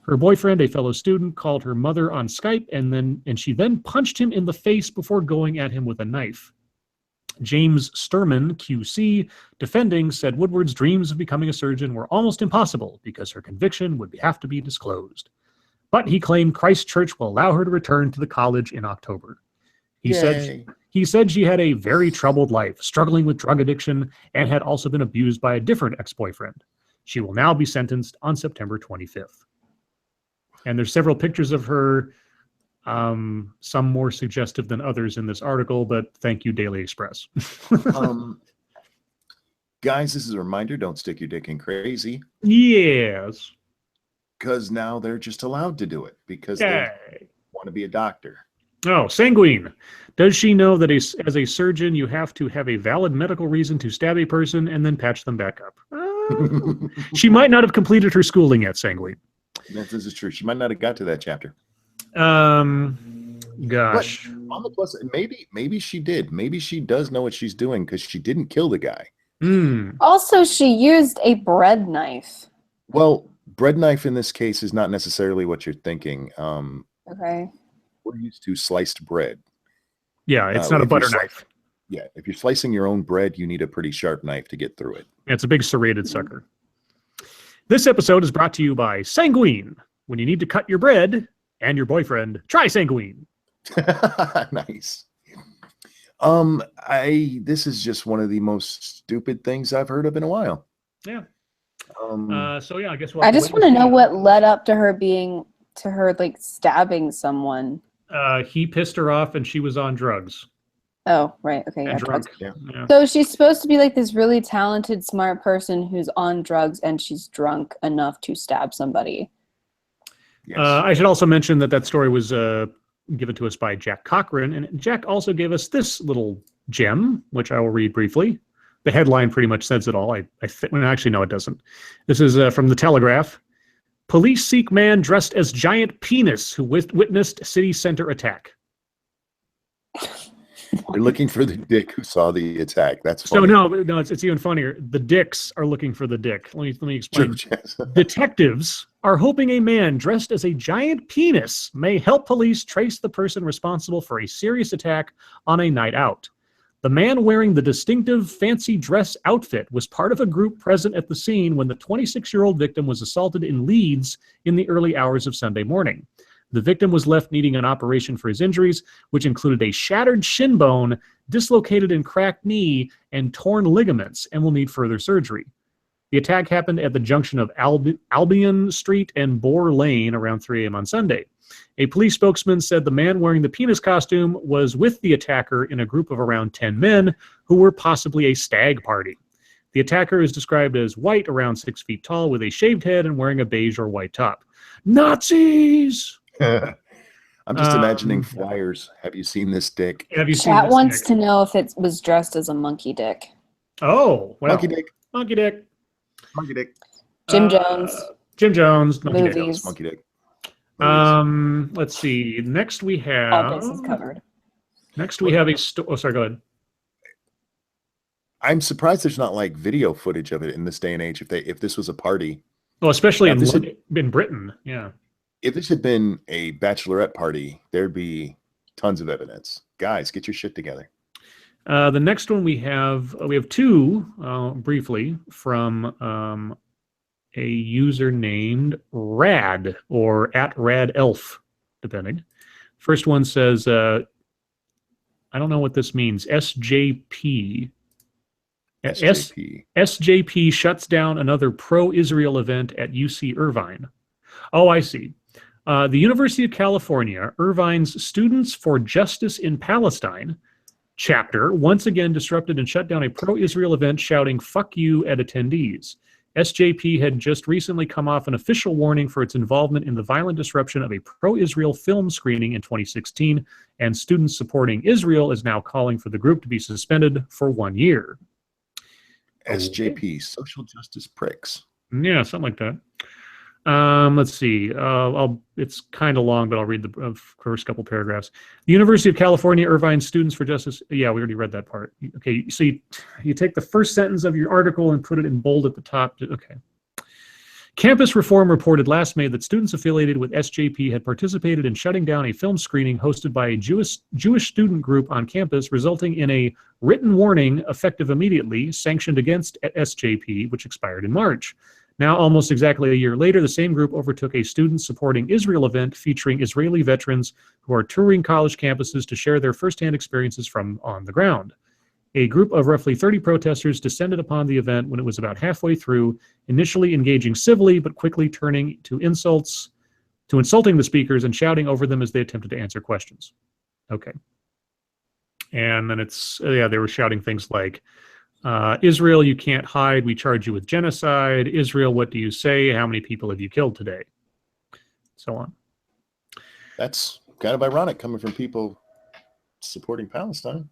Her boyfriend, a fellow student, called her mother on Skype, and she then punched him in the face before going at him with a knife. James Sturman, QC, defending, said Woodward's dreams of becoming a surgeon were almost impossible because her conviction would have to be disclosed. But he claimed Christchurch will allow her to return to the college in October. He said she had a very troubled life, struggling with drug addiction, and had also been abused by a different ex-boyfriend. She will now be sentenced on September 25th. And there's several pictures of her, some more suggestive than others in this article, but thank you, Daily Express. Guys, this is a reminder, don't stick your dick in crazy. Yes. Because now they're just allowed to do it because they want to be a doctor. Oh, sanguine. Does she know that as a surgeon, you have to have a valid medical reason to stab a person and then patch them back up? She might not have completed her schooling yet, sanguine. This is true. She might not have got to that chapter. Gosh. But on the plus, maybe she did. Maybe she does know what she's doing because she didn't kill the guy. Also, she used a bread knife. Well, bread knife in this case is not necessarily what you're thinking. Okay. We're used to sliced bread. Yeah, it's not a butter knife. Yeah, if you're slicing your own bread, you need a pretty sharp knife to get through it. Yeah, it's a big serrated sucker. This episode is brought to you by Sanguine. When you need to cut your bread and your boyfriend, try Sanguine. Nice. This is just one of the most stupid things I've heard of in a while. Yeah. So yeah, I guess I just want to know what led up to her like stabbing someone. He pissed her off and she was on drugs. Oh, right. Okay. And Yeah, drunk. drugs. Yeah. So she's supposed to be like this really talented, smart person who's on drugs and she's drunk enough to stab somebody. Yes. I should also mention that story was given to us by Jack Cochran, and Jack also gave us this little gem, which I will read briefly. The headline pretty much says it all. Well, actually, no, it doesn't. This is from the Telegraph. Police seek man dressed as giant penis who witnessed city center attack. They're looking for the dick who saw the attack. That's funny. So no, it's even funnier. The dicks are looking for the dick. Let me explain. Detectives are hoping a man dressed as a giant penis may help police trace the person responsible for a serious attack on a night out. The man wearing the distinctive fancy dress outfit was part of a group present at the scene when the 26-year-old victim was assaulted in Leeds in the early hours of Sunday morning. The victim was left needing an operation for his injuries, which included a shattered shin bone, dislocated and cracked knee, and torn ligaments, and will need further surgery. The attack happened at the junction of Albion Street and Boar Lane around 3 a.m. on Sunday. A police spokesman said the man wearing the penis costume was with the attacker in a group of around 10 men who were possibly a stag party. The attacker is described as white, around 6 feet tall, with a shaved head and wearing a beige or white top. Nazis! I'm just imagining flyers. Have you seen this dick? Have you seen Chat this wants dick? to know if it was dressed as a monkey dick. Oh, well. Monkey dick. Monkey dick. Monkey dick. Jim Jones. Jim Jones. Monkey dick. Movies. Monkey dick. Let's see. Next we have. All bases covered. Next we have a. Oh, sorry. Go ahead. I'm surprised there's not like video footage of it in this day and age. If this was a party. Well, especially Now, in Britain. Yeah. If this had been a bachelorette party, there'd be tons of evidence. Guys, get your shit together. The next one we have two briefly from a user named Rad or @RadElf, depending. First one says, I don't know what this means. SJP. SJP shuts down another pro-Israel event at UC Irvine. Oh, I see. The University of California, Irvine's Students for Justice in Palestine chapter once again disrupted and shut down a pro-Israel event shouting "fuck you" at attendees. SJP had just recently come off an official warning for its involvement in the violent disruption of a pro-Israel film screening in 2016, and students supporting Israel is now calling for the group to be suspended for 1 year. SJP, social justice pricks. Yeah, something like that. Let's see. It's kind of long, but I'll read the first couple paragraphs. The University of California, Irvine Students for Justice. Yeah, we already read that part. Okay, so you take the first sentence of your article and put it in bold at the top. Okay. Campus Reform reported last May that students affiliated with SJP had participated in shutting down a film screening hosted by a Jewish student group on campus, resulting in a written warning effective immediately, sanctioned against SJP, which expired in March. Now, almost exactly a year later, the same group overtook a student-supporting Israel event featuring Israeli veterans who are touring college campuses to share their firsthand experiences from on the ground. A group of roughly 30 protesters descended upon the event when it was about halfway through, initially engaging civilly, but quickly turning to insulting the speakers and shouting over them as they attempted to answer questions. Okay. And then they were shouting things like, Israel, you can't hide. We charge you with genocide. Israel, what do you say? How many people have you killed today? So on. That's kind of ironic coming from people supporting Palestine.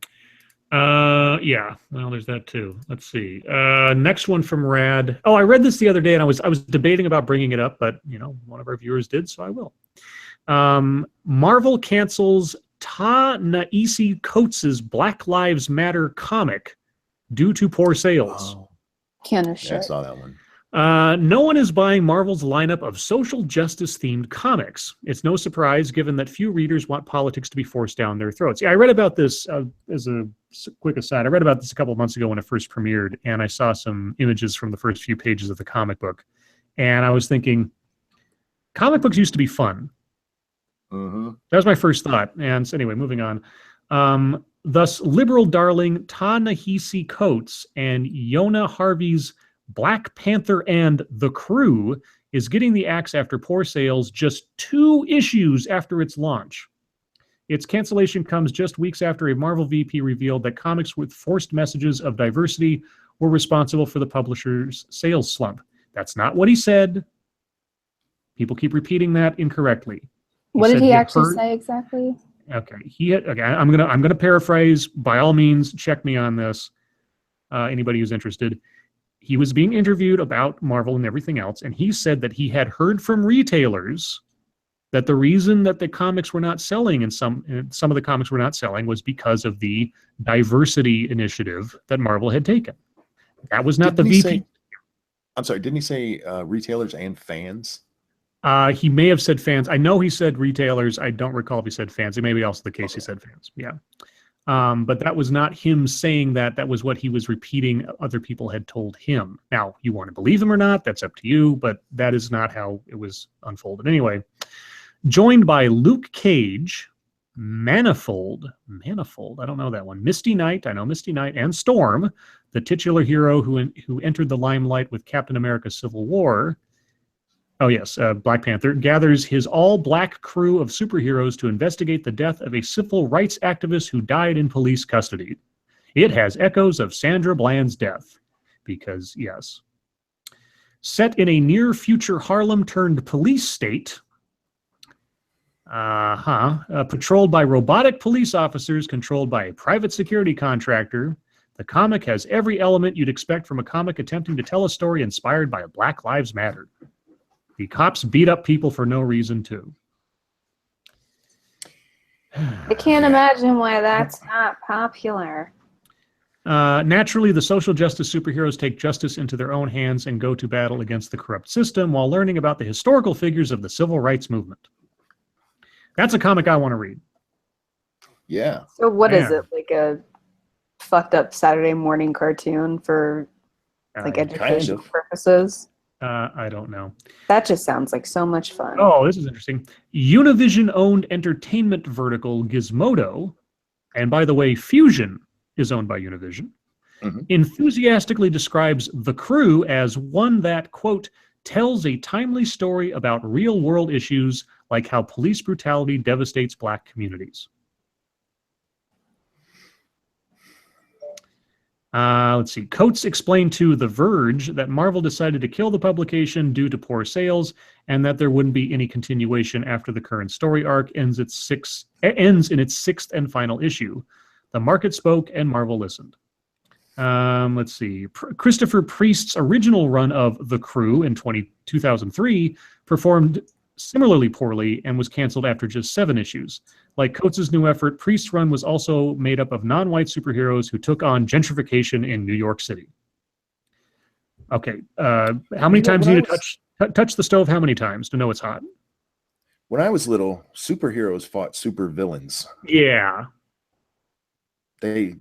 Yeah, well, there's that too. Let's see. Next one from Rad. Oh, I read this the other day and I was debating about bringing it up, but one of our viewers did, so I will. Marvel cancels Ta-Nehisi Coates' Black Lives Matter comic due to poor sales. Oh, Can of yeah, I shit. saw that one. No one is buying Marvel's lineup of social justice-themed comics. It's no surprise, given that few readers want politics to be forced down their throats. Yeah, I read about this, as a quick aside, I read about this a couple of months ago when it first premiered, and I saw some images from the first few pages of the comic book. And I was thinking, comic books used to be fun. Mm-hmm. That was my first thought. And so anyway, moving on. Thus, liberal darling Ta-Nehisi Coates and Yona Harvey's Black Panther and The Crew is getting the axe after poor sales just 2 issues after its launch. Its cancellation comes just weeks after a Marvel VP revealed that comics with forced messages of diversity were responsible for the publisher's sales slump. That's not what he said. People keep repeating that incorrectly. What did said he had actually heard- say exactly? Okay, I'm gonna paraphrase. By all means, check me on this. Anybody who's interested. He was being interviewed about Marvel and everything else, and he said that he had heard from retailers that the reason that the comics were not selling and some of the comics were not selling was because of the diversity initiative that Marvel had taken. That was not Didn't the he VP. I'm sorry, didn't he say retailers and fans? He may have said fans. I know he said retailers. I don't recall if he said fans. It may be also the case he said fans. Yeah. But that was not him saying that. That was what he was repeating other people had told him. Now, you want to believe him or not, that's up to you, but that is not how it was unfolded. Anyway, joined by Luke Cage, Manifold, I don't know that one, Misty Knight, I know Misty Knight, and Storm, the titular hero who entered the limelight with Captain America Civil War. Oh, yes, Black Panther gathers his all-black crew of superheroes to investigate the death of a civil rights activist who died in police custody. It has echoes of Sandra Bland's death, because, yes. Set in a near-future Harlem-turned-police state, patrolled by robotic police officers controlled by a private security contractor, the comic has every element you'd expect from a comic attempting to tell a story inspired by Black Lives Matter. The cops beat up people for no reason, too. I can't imagine why that's not popular. Naturally, the social justice superheroes take justice into their own hands and go to battle against the corrupt system while learning about the historical figures of the civil rights movement. That's a comic I want to read. Yeah. So what is Man. it? Like a fucked up Saturday morning cartoon for like educational purposes? I don't know. That just sounds like so much fun. Oh, this is interesting. Univision-owned entertainment vertical Gizmodo, and by the way, Fusion is owned by Univision, enthusiastically describes The Crew as one that, quote, tells a timely story about real-world issues like how police brutality devastates Black communities. Let's see. Coates explained to The Verge that Marvel decided to kill the publication due to poor sales and that there wouldn't be any continuation after the current story arc ends in its 6th and final issue. The market spoke and Marvel listened. Let's see. Christopher Priest's original run of The Crew in 2003 performed similarly poorly and was canceled after just 7 issues. Like Coates' new effort, Priest's run was also made up of non-white superheroes who took on gentrification in New York City. Okay, how many times do you need to touch the stove? How many times to know it's hot? When I was little, superheroes fought super villains. Yeah. They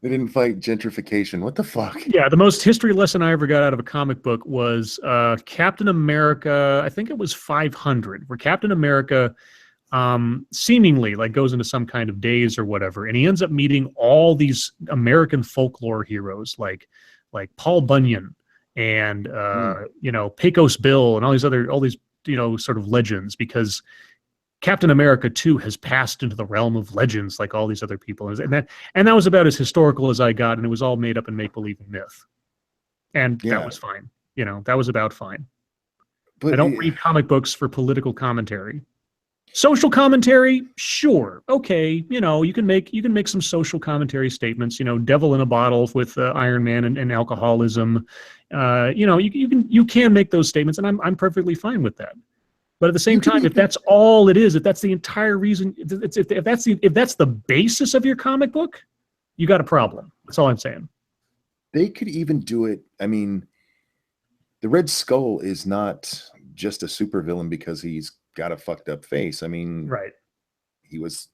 they didn't fight gentrification. What the fuck? Yeah, the most history lesson I ever got out of a comic book was Captain America. I think it was 500, where Captain America seemingly like goes into some kind of daze or whatever, and he ends up meeting all these American folklore heroes like Paul Bunyan and you know, Pecos Bill and all these you know, sort of legends, because Captain America too has passed into the realm of legends like all these other people, and that was about as historical as I got, and it was all made up and make believe myth, and that was fine. You know, that was about fine. But I don't read comic books for political commentary. Social commentary, sure, okay. You know, you can make some social commentary statements. You know, devil in a bottle with Iron Man and alcoholism. You know, you can make those statements, and I'm perfectly fine with that. But at the same time, if that's all it is, if that's the entire reason, if that's the basis of your comic book, you got a problem. That's all I'm saying. They could even do it. I mean, the Red Skull is not just a supervillain because he's got a fucked up face. I mean, right. He was.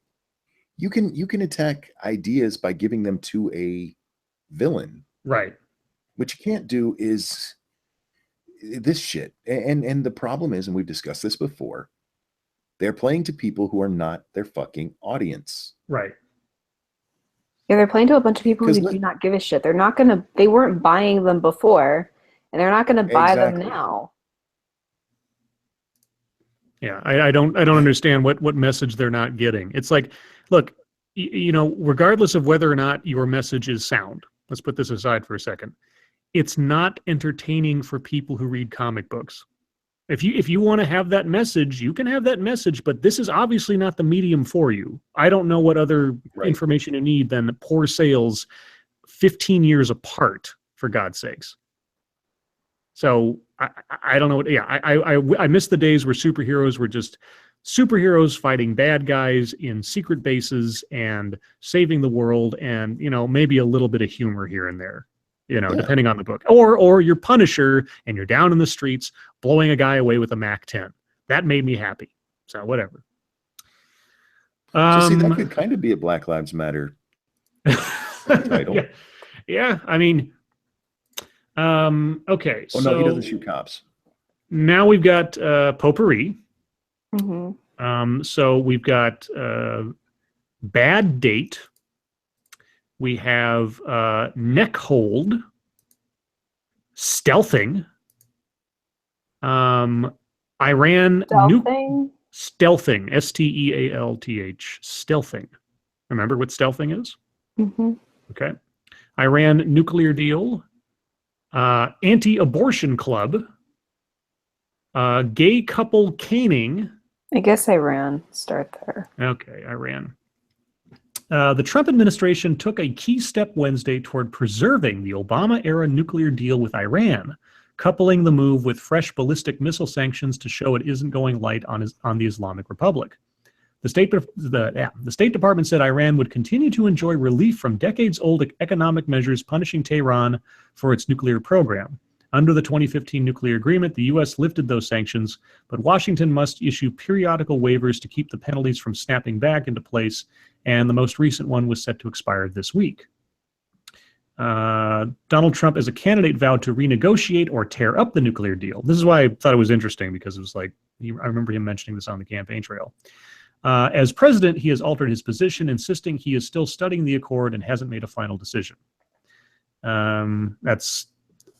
You can attack ideas by giving them to a villain. Right. What you can't do is this shit. And the problem is, and we've discussed this before, they're playing to people who are not their fucking audience. Right. Yeah, they're playing to a bunch of people who do not give a shit. They weren't buying them before, and they're not gonna buy them now. Yeah, I don't understand what message they're not getting. It's like, look, you know, regardless of whether or not your message is sound, let's put this aside for a second. It's not entertaining for people who read comic books. If you want to have that message, you can have that message, but this is obviously not the medium for you. I don't know what other information you need than poor sales 15 years apart, for God's sakes. So I don't know what, I miss the days where superheroes were just superheroes fighting bad guys in secret bases and saving the world, and, you know, maybe a little bit of humor here and there. You know, depending on the book, or you're Punisher and you're down in the streets blowing a guy away with a MAC-10. That made me happy. So whatever. So see, that could kind of be a Black Lives Matter title. Yeah. I mean, okay. Oh no, he doesn't shoot cops. Now we've got potpourri. Mm-hmm. So we've got Bad Date. We have neck hold, stealthing, Iran Stealthing, stealthing, stealthing. Remember what stealthing is? Mm-hmm. Okay. Iran nuclear deal, anti-abortion club, gay couple caning. I guess Iran. Start there. Okay, Iran. The Trump administration took a key step Wednesday toward preserving the Obama-era nuclear deal with Iran, coupling the move with fresh ballistic missile sanctions to show it isn't going light on the Islamic Republic. The State Department said Iran would continue to enjoy relief from decades-old economic measures punishing Tehran for its nuclear program. Under the 2015 nuclear agreement, the U.S. lifted those sanctions, but Washington must issue periodical waivers to keep the penalties from snapping back into place, and the most recent one was set to expire this week. Donald Trump, as a candidate, vowed to renegotiate or tear up the nuclear deal. This is why I thought it was interesting, because it was like, I remember him mentioning this on the campaign trail. As president, he has altered his position, insisting he is still studying the accord and hasn't made a final decision.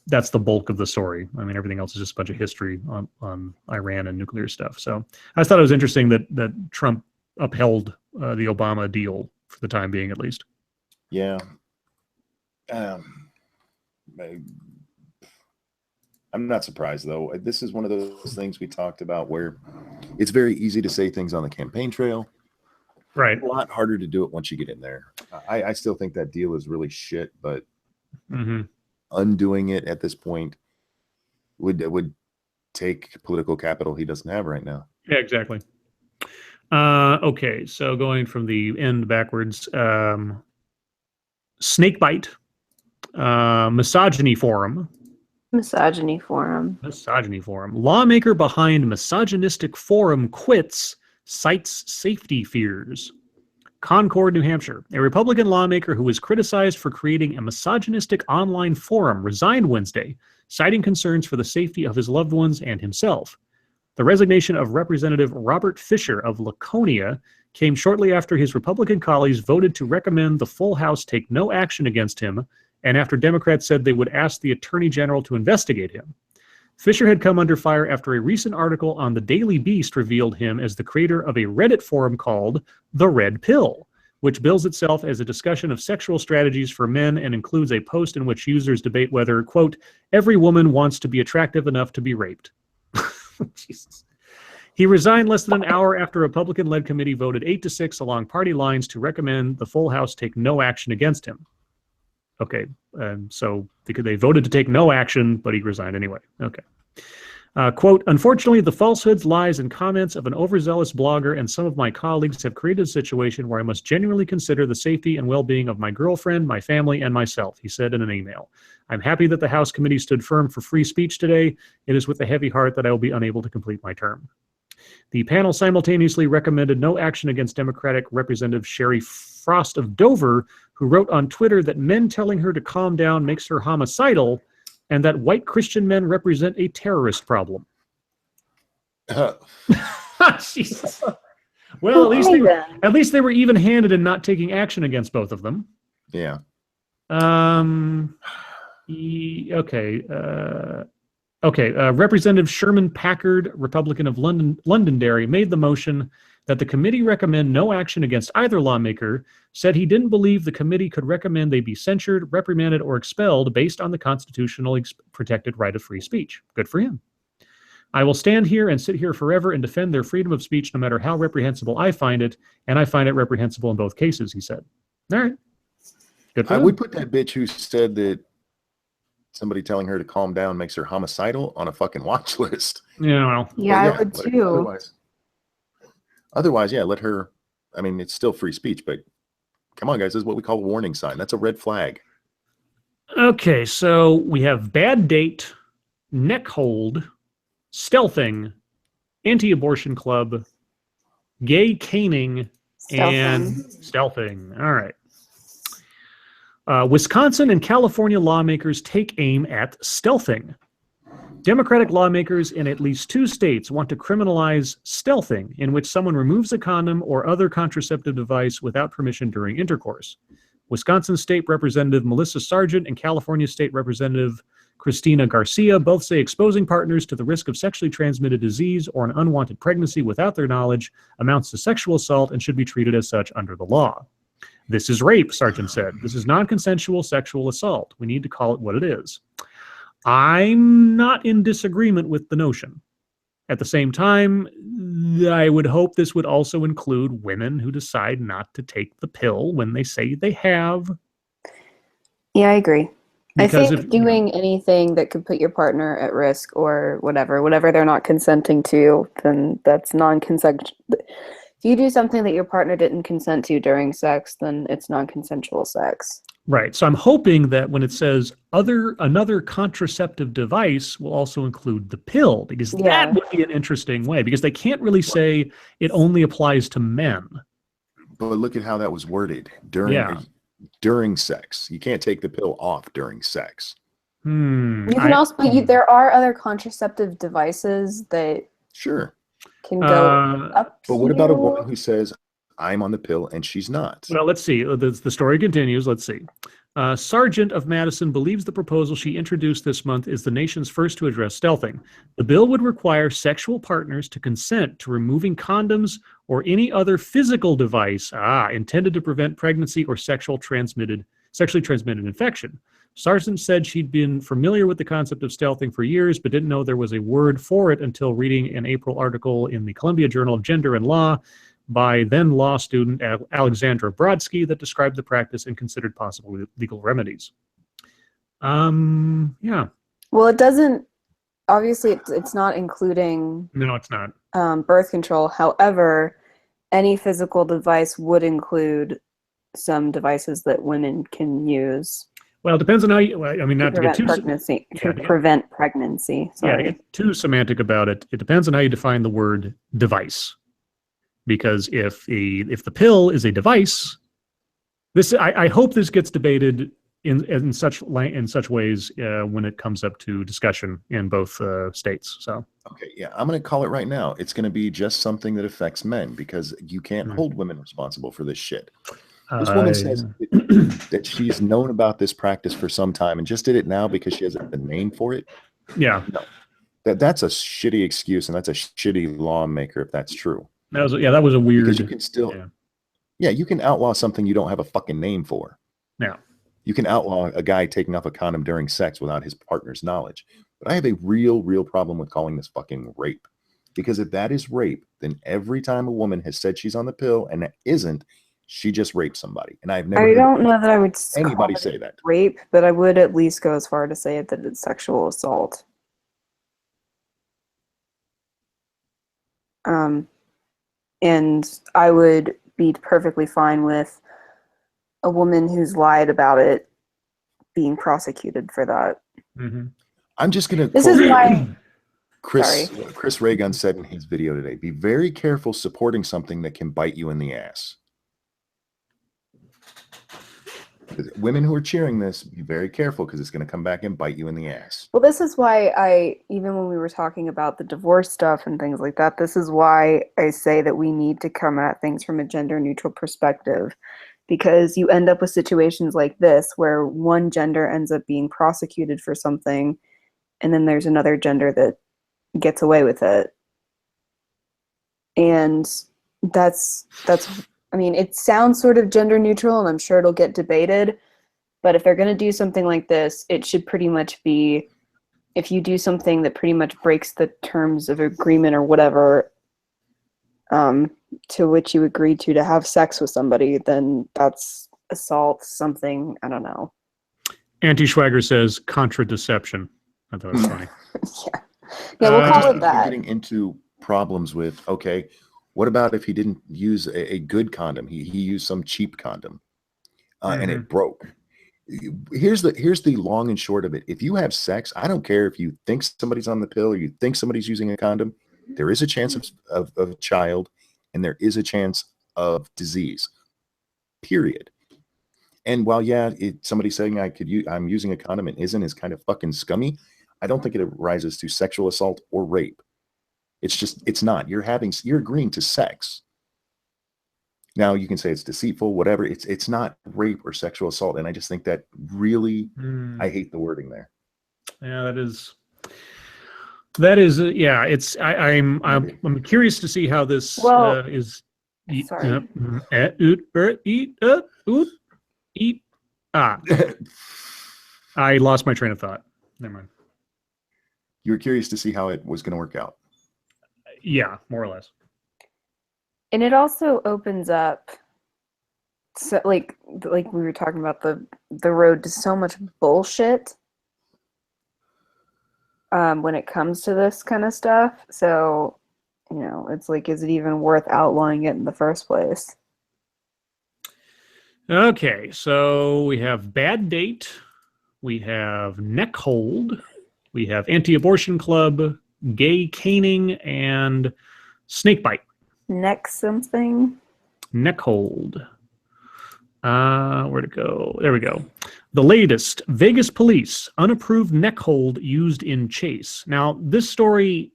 That's the bulk of the story. I mean, everything else is just a bunch of history on Iran and nuclear stuff. So I just thought it was interesting that Trump upheld the Obama deal for the time being, at least. Yeah. I'm not surprised, though. This is one of those things we talked about where it's very easy to say things on the campaign trail, Right. A lot harder to do it once you get in there. I still think that deal is really shit, but undoing it at this point would take political capital he doesn't have right now. Yeah, exactly. Okay, so going from the end backwards, Snakebite, Misogyny Forum. Misogyny forum. Misogyny Forum. Lawmaker behind misogynistic forum quits, cites safety fears. Concord, New Hampshire. A Republican lawmaker who was criticized for creating a misogynistic online forum resigned Wednesday, citing concerns for the safety of his loved ones and himself. The resignation of Representative Robert Fisher of Laconia came shortly after his Republican colleagues voted to recommend the full House take no action against him, and after Democrats said they would ask the Attorney General to investigate him. Fisher had come under fire after a recent article on the Daily Beast revealed him as the creator of a Reddit forum called The Red Pill, which bills itself as a discussion of sexual strategies for men and includes a post in which users debate whether, quote, every woman wants to be attractive enough to be raped. Jesus. He resigned less than an hour after a Republican-led committee voted 8-6 along party lines to recommend the full House take no action against him. Okay, so they voted to take no action, but he resigned anyway. Okay. Quote, unfortunately, the falsehoods, lies, and comments of an overzealous blogger and some of my colleagues have created a situation where I must genuinely consider the safety and well-being of my girlfriend, my family, and myself, he said in an email. I'm happy that the House committee stood firm for free speech today. It is with a heavy heart that I will be unable to complete my term. The panel simultaneously recommended no action against Democratic Representative Sherry Frost of Dover, who wrote on Twitter that men telling her to calm down makes her homicidal, and that white Christian men represent a terrorist problem. Jesus. Well, at least they were even-handed in not taking action against both of them. Yeah. Okay. Representative Sherman Packard, Republican of Londonderry, made the motion that the committee recommend no action against either lawmaker, said he didn't believe the committee could recommend they be censured, reprimanded, or expelled based on the constitutionally protected right of free speech. Good for him. I will stand here and sit here forever and defend their freedom of speech no matter how reprehensible I find it, and I find it reprehensible in both cases, he said. All right. Good for I him. would put that bitch who said that somebody telling her to calm down makes her homicidal on a fucking watch list. Yeah, well. Yeah, I would too. Otherwise, yeah, let her. I mean, it's still free speech, but come on, guys, this is what we call a warning sign. That's a red flag. Okay, so we have bad date, neck hold, stealthing, anti-abortion club, gay caning, and stealthing. All right. Wisconsin and California lawmakers take aim at stealthing. Democratic lawmakers in at least 2 states want to criminalize stealthing, in which someone removes a condom or other contraceptive device without permission during intercourse. Wisconsin State Representative Melissa Sargent and California State Representative Christina Garcia both say exposing partners to the risk of sexually transmitted disease or an unwanted pregnancy without their knowledge amounts to sexual assault and should be treated as such under the law. This is rape, Sargent said. This is non-consensual sexual assault. We need to call it what it is. I'm not in disagreement with the notion. At the same time, I would hope this would also include women who decide not to take the pill when they say they have. Yeah, I agree. Because I think doing anything that could put your partner at risk or whatever they're not consenting to, then that's non-consent. If you do something that your partner didn't consent to during sex, then it's non-consensual sex. Right. So I'm hoping that when it says another contraceptive device will also include the pill, because that would be an interesting way, because they can't really say it only applies to men. But look at how that was worded during sex. You can't take the pill off during sex. You can also, there are other contraceptive devices that can go up. But what about a woman who says, I'm on the pill and she's not? Well, let's see. The story continues. Let's see. Sargent of Madison believes the proposal she introduced this month is the nation's first to address stealthing. The bill would require sexual partners to consent to removing condoms or any other physical device intended to prevent pregnancy or sexually transmitted infection. Sargent said she'd been familiar with the concept of stealthing for years, but didn't know there was a word for it until reading an April article in the Columbia Journal of Gender and Law, by then law student Alexandra Brodsky that described the practice and considered possible legal remedies. Yeah. Well, it doesn't. Obviously, it's not including. No, it's not. Birth control. However, any physical device would include some devices that women can use. Well, it depends on how you. I mean, not to get too pregnancy. To prevent pregnancy. Sorry. Yeah, to get too semantic about it. It depends on how you define the word device. Because if the pill is a device, this I hope this gets debated in such ways when it comes up to discussion in both states. So okay, yeah, I'm going to call it right now. It's going to be just something that affects men because you can't hold women responsible for this shit. This woman says that she's known about this practice for some time and just did it now because she has a name for it. Yeah, no, that's a shitty excuse and that's a shitty lawmaker if that's true. That was a weird. Because you can still, you can outlaw something you don't have a fucking name for. Yeah. You can outlaw a guy taking off a condom during sex without his partner's knowledge. But I have a real problem with calling this fucking rape. Because if that is rape, then every time a woman has said she's on the pill and that isn't, she just raped somebody. And I've never I don't know that I would anybody say that. Rape, but I would at least go as far to say that it's sexual assault. And I would be perfectly fine with a woman who's lied about it being prosecuted for that. Mm-hmm. I'm just going to This is why Chris Raygun said in his video today, be very careful supporting something that can bite you in the ass. Women who are cheering this, be very careful because it's going to come back and bite you in the ass. Well, this is why even when we were talking about the divorce stuff and things like that, this is why I say that we need to come at things from a gender neutral perspective, because you end up with situations like this where one gender ends up being prosecuted for something and then there's another gender that gets away with it. And that's I mean, it sounds sort of gender neutral, and I'm sure it'll get debated. But if they're going to do something like this, it should pretty much be, if you do something that pretty much breaks the terms of agreement or whatever, to which you agreed to have sex with somebody, then that's assault, something, I don't know. Anti-Schwager says contradeception. I thought it was funny. Yeah, we'll call it that. Getting into problems with, okay, what about if he didn't use a good condom? He used some cheap condom and it broke. Here's the long and short of it. If you have sex, I don't care if you think somebody's on the pill or you think somebody's using a condom. There is a chance of a child and there is a chance of disease, period. And while, somebody saying I'm using a condom and isn't is kind of fucking scummy, I don't think it rises to sexual assault or rape. It's not. You're agreeing to sex. Now you can say it's deceitful, whatever. It's not rape or sexual assault. And I just think that really, I hate the wording there. Yeah, I'm curious to see how this is. Sorry. I lost my train of thought. Never mind. You were curious to see how it was going to work out. Yeah, more or less. And it also opens up, so like we were talking about the road to so much bullshit when it comes to this kind of stuff. So, it's like, is it even worth outlawing it in the first place? Okay, so we have bad date, we have neck hold, we have anti-abortion club, gay caning, and snake bite. Neck something? Neck hold. Where'd it go? There we go. The latest, Vegas police, unapproved neck hold used in chase. Now, this story,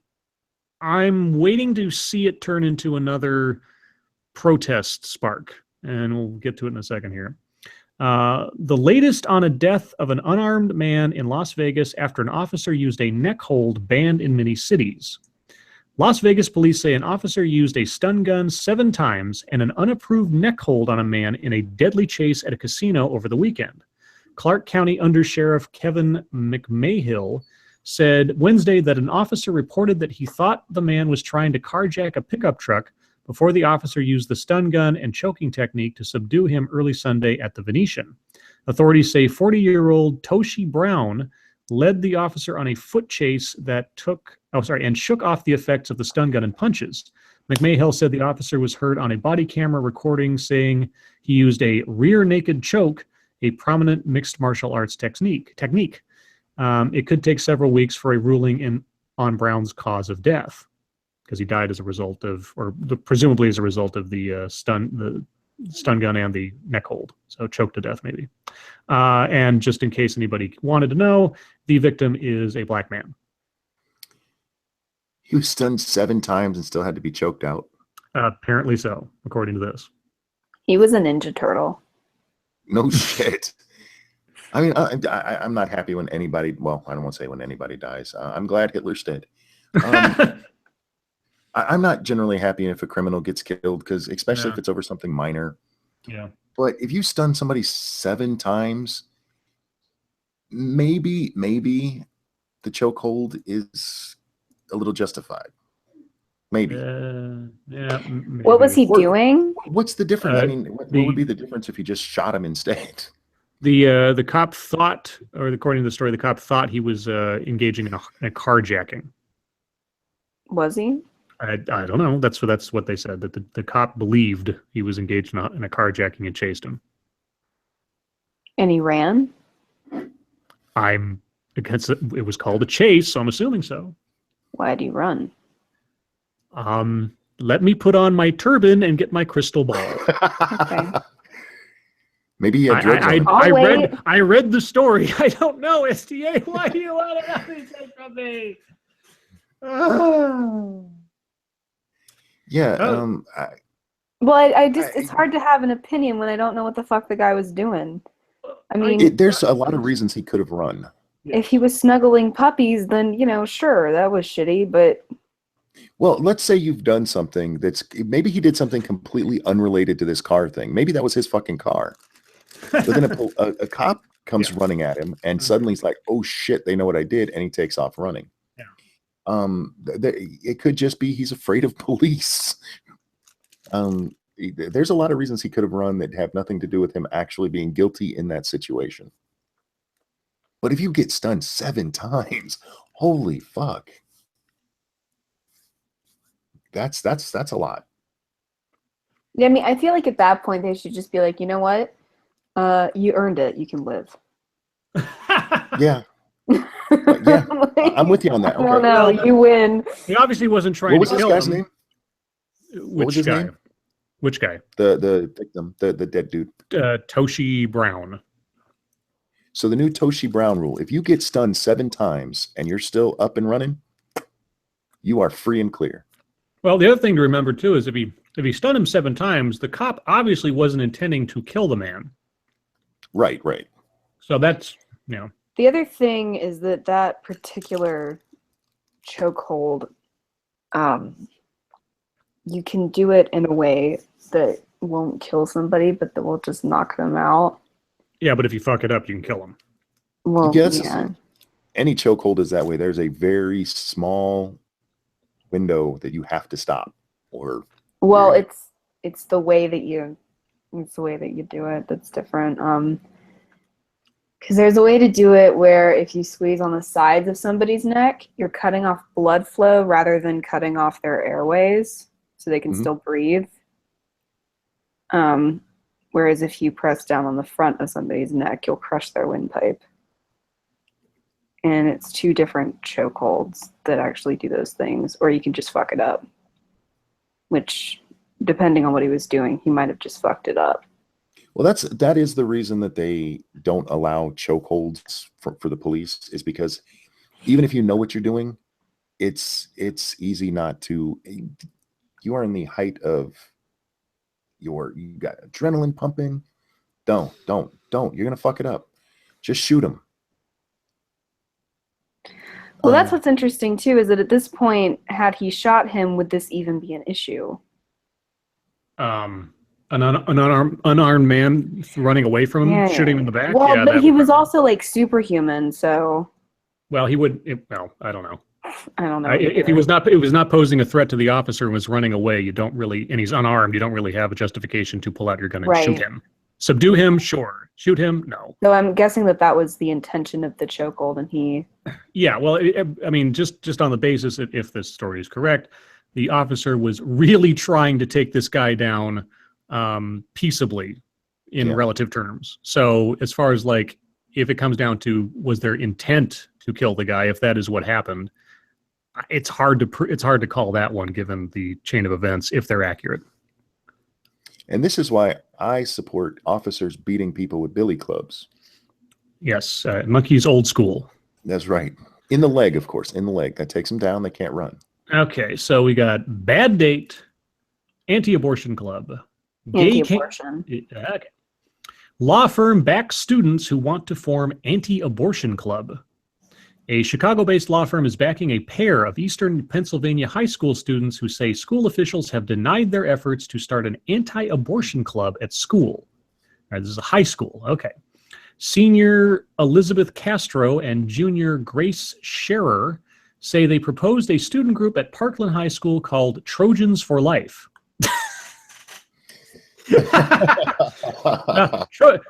I'm waiting to see it turn into another protest spark, and we'll get to it in a second here. The latest on a death of an unarmed man in Las Vegas after an officer used a neck hold banned in many cities. Las Vegas police say an officer used a stun gun 7 times and an unapproved neck hold on a man in a deadly chase at a casino over the weekend. Clark County Undersheriff Kevin McMahill said Wednesday that an officer reported that he thought the man was trying to carjack a pickup truck, before the officer used the stun gun and choking technique to subdue him early Sunday at the Venetian. Authorities say 40-year-old Toshi Brown led the officer on a foot chase that and shook off the effects of the stun gun and punches. McMahill said the officer was heard on a body camera recording saying he used a rear naked choke, a prominent mixed martial arts technique. It could take several weeks for a ruling on Brown's cause of death, because he died as a result of, presumably as a result of the stun gun and the neck hold. So choked to death, maybe. And just in case anybody wanted to know, the victim is a black man. He was stunned 7 times and still had to be choked out. Apparently so, according to this. He was a Ninja Turtle. No shit. I mean, I'm not happy when anybody, well, I don't want to say when anybody dies. I'm glad Hitler's dead. I'm not generally happy if a criminal gets killed, because especially if it's over something minor. Yeah. But if you stun somebody 7 times, maybe the chokehold is a little justified. Maybe. Maybe. What was he doing? What's the difference? I mean, what would be the difference if you just shot him instead? The cop thought, or according to the story, the cop thought he was engaging in a carjacking. Was he? I don't know. That's what they said, that the cop believed he was engaged in a carjacking and chased him. And he ran? It was called a chase, so I'm assuming so. Why'd he run? Let me put on my turban and get my crystal ball. Okay. Maybe he had drugs on him. I read the story. I don't know, STA. Why do you want to know these things from me? Yeah. It's hard to have an opinion when I don't know what the fuck the guy was doing. I mean, there's a lot of reasons he could have run. If he was snuggling puppies, then, sure, that was shitty, but... Well, let's say you've done something maybe he did something completely unrelated to this car thing. Maybe that was his fucking car. But then a cop comes running at him, and suddenly he's like, oh shit, they know what I did, and he takes off running. It could just be he's afraid of police. There's a lot of reasons he could have run that have nothing to do with him actually being guilty in that situation. But if you get stunned 7 times, holy fuck, that's a lot. Yeah, I mean, I feel like at that point they should just be like, you know what, you earned it, you can live. Yeah. Yeah, I'm with you on that. Okay. No, you win. He obviously wasn't trying to kill him. What was this guy's name? What was his name? Which guy? The victim, the dead dude. Toshi Brown. So the new Toshi Brown rule: if you get stunned 7 times and you're still up and running, you are free and clear. Well, the other thing to remember too is if he stunned him 7 times, the cop obviously wasn't intending to kill the man. Right. So that's The other thing is that particular chokehold, you can do it in a way that won't kill somebody, but that will just knock them out. Yeah, but if you fuck it up, you can kill them. Well, yes. Yeah. Any chokehold is that way. There's a very small window that you have to stop. It's the way that you do it that's different. Because there's a way to do it where if you squeeze on the sides of somebody's neck, you're cutting off blood flow rather than cutting off their airways so they can still breathe. Whereas if you press down on the front of somebody's neck, you'll crush their windpipe. And it's 2 different chokeholds that actually do those things. Or you can just fuck it up. Which, depending on what he was doing, he might have just fucked it up. Well, that is the reason that they don't allow chokeholds for the police, is because even if you know what you're doing, it's easy not to. You are in the height of you got adrenaline pumping. Don't. You're gonna fuck it up. Just shoot him. Well, that's what's interesting too, is that at this point, had he shot him, would this even be an issue? An unarmed man running away from him, shooting him in the back. Well, but he was also like superhuman, so. Well, he would. Well, I don't know. I don't know. If he was not posing a threat to the officer and was running away, you don't really, and he's unarmed, you don't really have a justification to pull out your gun and shoot him. Subdue him, sure. Shoot him, no. So I'm guessing that was the intention of the chokehold, and he. Yeah, well, I mean, just on the basis if this story is correct, the officer was really trying to take this guy down peaceably in relative terms. So as far as like, if it comes down to was there intent to kill the guy, if that is what happened, it's hard to call that one given the chain of events if they're accurate. And this is why I support officers beating people with billy clubs. Yes, monkey's old school. That's right. In the leg, of course. In the leg. That takes them down. They can't run. Okay, so we got bad date, anti-abortion club. Anti-abortion. Okay. Law firm backs students who want to form anti-abortion club. A Chicago-based law firm is backing a pair of Eastern Pennsylvania high school students who say school officials have denied their efforts to start an anti-abortion club at school. All right, this is a high school. Okay. Senior Elizabeth Castro and junior Grace Scherer say they proposed a student group at Parkland High School called Trojans for Life.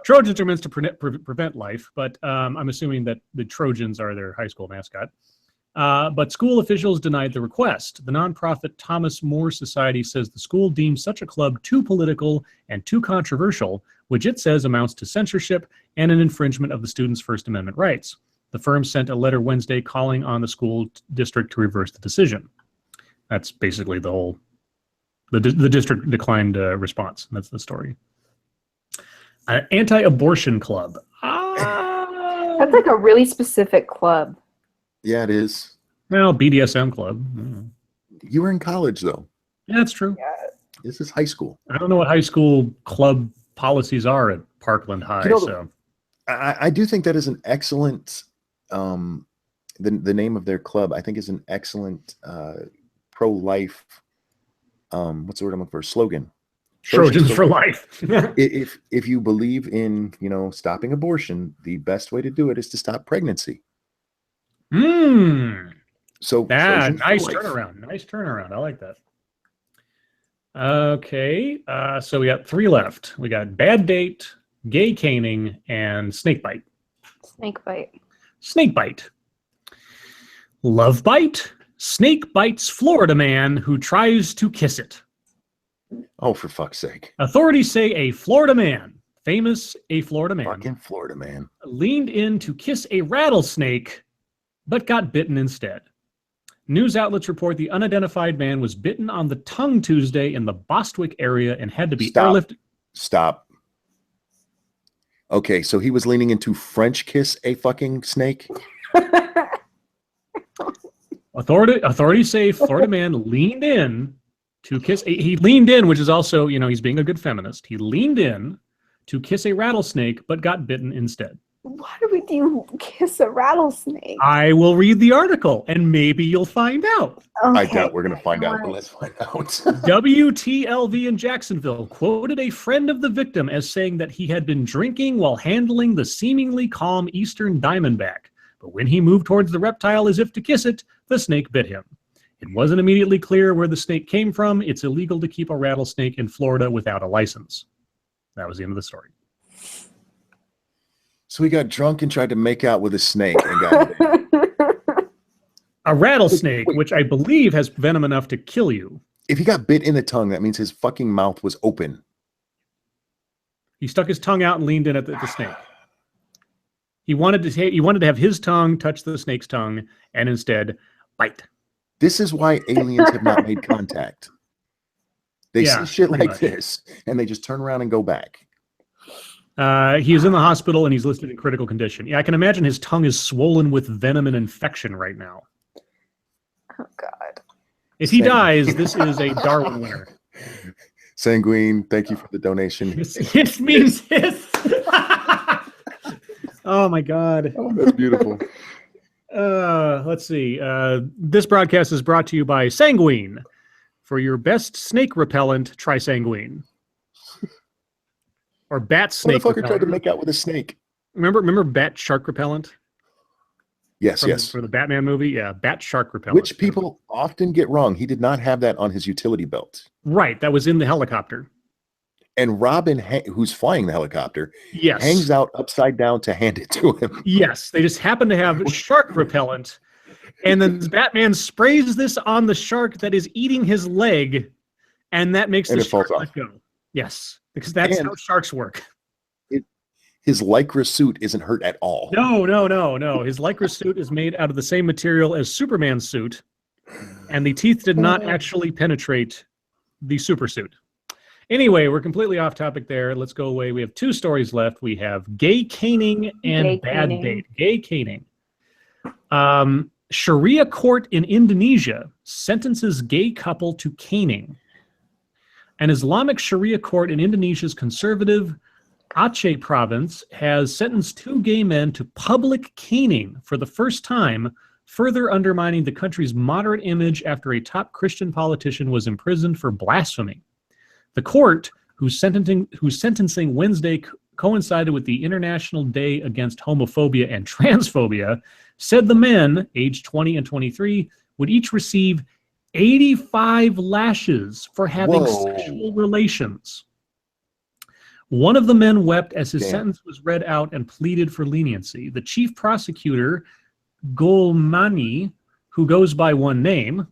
Trojans are meant to prevent life, but I'm assuming that the Trojans are their high school mascot. But school officials denied the request. The nonprofit Thomas More Society says the school deems such a club too political and too controversial, which it says amounts to censorship and an infringement of the students' First Amendment rights. The firm sent a letter Wednesday calling on the school district to reverse the decision. That's basically the whole. The district declined response. That's the story. Anti-abortion club. That's like a really specific club. Yeah, it is. Well, BDSM club. You were in college, though. Yeah, that's true. Yeah. This is high school. I don't know what high school club policies are at Parkland High. So I do think that is an excellent. The name of their club, I think, is an excellent pro-life. What's the word I'm looking for? Slogan. Trojans for life. if you believe in stopping abortion, the best way to do it is to stop pregnancy. So nice turnaround. I like that. Okay, so we got 3 left. We got bad date, gay caning, and snake bite. Snake bite. Love bite. Snake bites Florida man who tries to kiss it. Oh, for fuck's sake. Authorities say a Florida man, Fucking Florida man, leaned in to kiss a rattlesnake, but got bitten instead. News outlets report the unidentified man was bitten on the tongue Tuesday in the Bostwick area and had to be airlifted. Stop. Okay, so he was leaning in to French kiss a fucking snake? Authorities say Florida man leaned in to kiss. He leaned in, which is also, he's being a good feminist. He leaned in to kiss a rattlesnake, but got bitten instead. Why would you kiss a rattlesnake? I will read the article, and maybe you'll find out. Okay. I doubt we're going to find out, but let's find out. WTLV in Jacksonville quoted a friend of the victim as saying that he had been drinking while handling the seemingly calm eastern diamondback. But when he moved towards the reptile as if to kiss it, the snake bit him. It wasn't immediately clear where the snake came from. It's illegal to keep a rattlesnake in Florida without a license. That was the end of the story. So he got drunk and tried to make out with a snake and got bit. A rattlesnake, which I believe has venom enough to kill you. If he got bit in the tongue, that means his fucking mouth was open. He stuck his tongue out and leaned in at the snake. He wanted to have his tongue touch the snake's tongue and instead bite. This is why aliens have not made contact. They see shit like this and they just turn around and go back. He is in the hospital and he's listed in critical condition. Yeah, I can imagine his tongue is swollen with venom and infection right now. Oh, God. If he dies, this is a Darwin winner. Sanguine, thank you for the donation. It means his. Oh, my God. Oh, that's beautiful. Let's see. This broadcast is brought to you by Sanguine. For your best snake repellent, try Sanguine. Or bat snake Motherfucker repellent. tried to make out with a snake. Remember bat shark repellent? Yes, yes. For the Batman movie. Yeah, bat shark repellent. Which people often get wrong. He did not have that on his utility belt. Right, that was in the helicopter. And Robin, who's flying the helicopter, Yes. hangs out upside down to hand it to him. Yes, they just happen to have shark repellent. And then Batman sprays this on the shark that is eating his leg, and that makes the shark let go. Yes, because that's how sharks work. His Lycra suit isn't hurt at all. No. His Lycra suit is made out of the same material as Superman's suit, and the teeth did not actually penetrate the super suit. Anyway, we're completely off topic there. Let's go away. We have 2 stories left. We have gay caning and bad date. Gay caning. Sharia court in Indonesia sentences gay couple to caning. An Islamic Sharia court in Indonesia's conservative Aceh province has sentenced 2 gay men to public caning for the first time, further undermining the country's moderate image after a top Christian politician was imprisoned for blasphemy. The court, whose sentencing Wednesday coincided with the International Day Against Homophobia and Transphobia, said the men, aged 20 and 23, would each receive 85 lashes for having sexual relations. One of the men wept as his sentence was read out and pleaded for leniency. The chief prosecutor, Golmani, who goes by one name,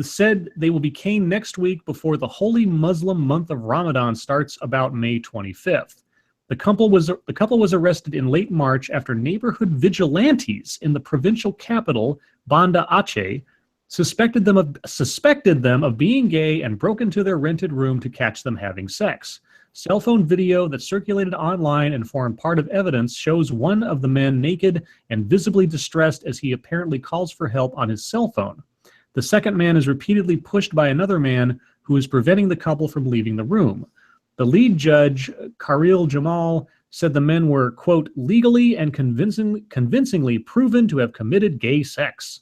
said they will be caned next week before the holy Muslim month of Ramadan starts about May 25th. The couple was arrested in late March after neighborhood vigilantes in the provincial capital, Banda Aceh, suspected them of being gay and broke into their rented room to catch them having sex. Cell phone video that circulated online and formed part of evidence shows one of the men naked and visibly distressed as he apparently calls for help on his cell phone. The second man is repeatedly pushed by another man who is preventing the couple from leaving the room. The lead judge, Karil Jamal, said the men were, quote, legally and convincingly proven to have committed gay sex.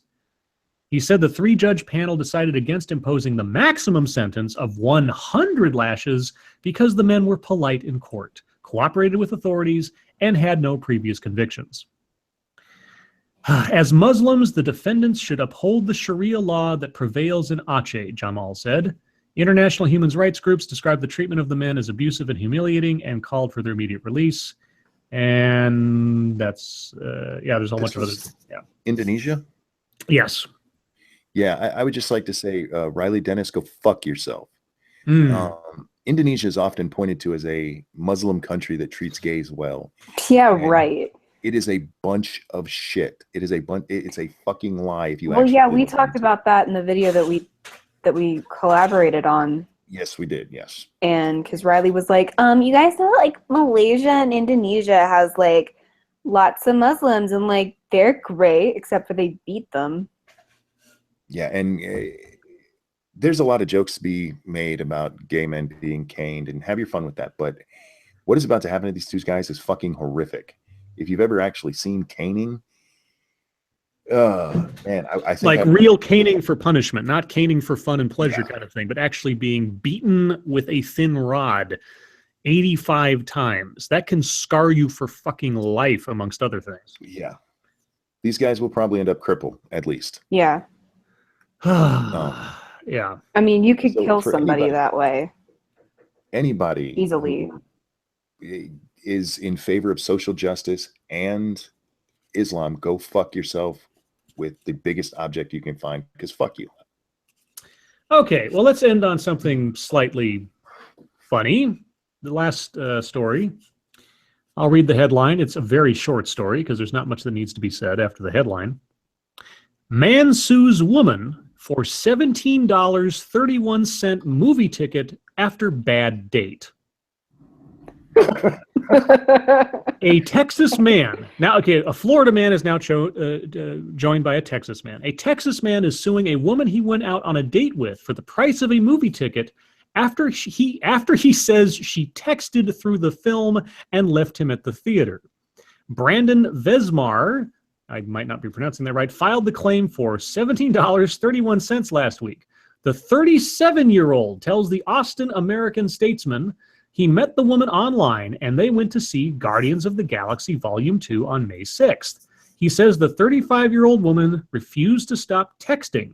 He said the 3-judge panel decided against imposing the maximum sentence of 100 lashes because the men were polite in court, cooperated with authorities, and had no previous convictions. As Muslims, the defendants should uphold the Sharia law that prevails in Aceh, Jamal said. International human rights groups described the treatment of the men as abusive and humiliating and called for their immediate release. And that's, there's a whole bunch of others. Yeah. Indonesia? Yes. Yeah, I would just like to say, Riley Dennis, go fuck yourself. Indonesia is often pointed to as a Muslim country that treats gays well. Yeah, right. It is a bunch of shit. It's a fucking lie. If you we talked about that in the video that we collaborated on. Yes, we did. Yes. And because Riley was like, you guys know, like, Malaysia and Indonesia has, like, lots of Muslims, and, like, they're great, except for they beat them. Yeah, and there's a lot of jokes to be made about gay men being caned, and have your fun with that. But what is about to happen to these 2 guys is fucking horrific. If you've ever actually seen caning, man, I think like real caning for punishment, not caning for fun and pleasure kind of thing, but actually being beaten with a thin rod 85 times. That can scar you for fucking life, amongst other things. Yeah. These guys will probably end up crippled, at least. Yeah. Yeah. I mean, you could kill somebody that way. Anybody easily is in favor of social justice and Islam, go fuck yourself with the biggest object you can find, because fuck you. Okay, well, let's end on something slightly funny. The last story. I'll read the headline. It's a very short story because there's not much that needs to be said after the headline. Man sues woman for $17.31 movie ticket after bad date. A Texas man. Now, okay, a Florida man is now joined by a Texas man. A Texas man is suing a woman he went out on a date with for the price of a movie ticket after he says she texted through the film and left him at the theater. Brandon Vesmar, I might not be pronouncing that right, filed the claim for $17.31 last week. The 37-year-old tells the Austin American-Statesman he met the woman online and they went to see Guardians of the Galaxy Volume 2 on May 6th. He says the 35-year-old woman refused to stop texting.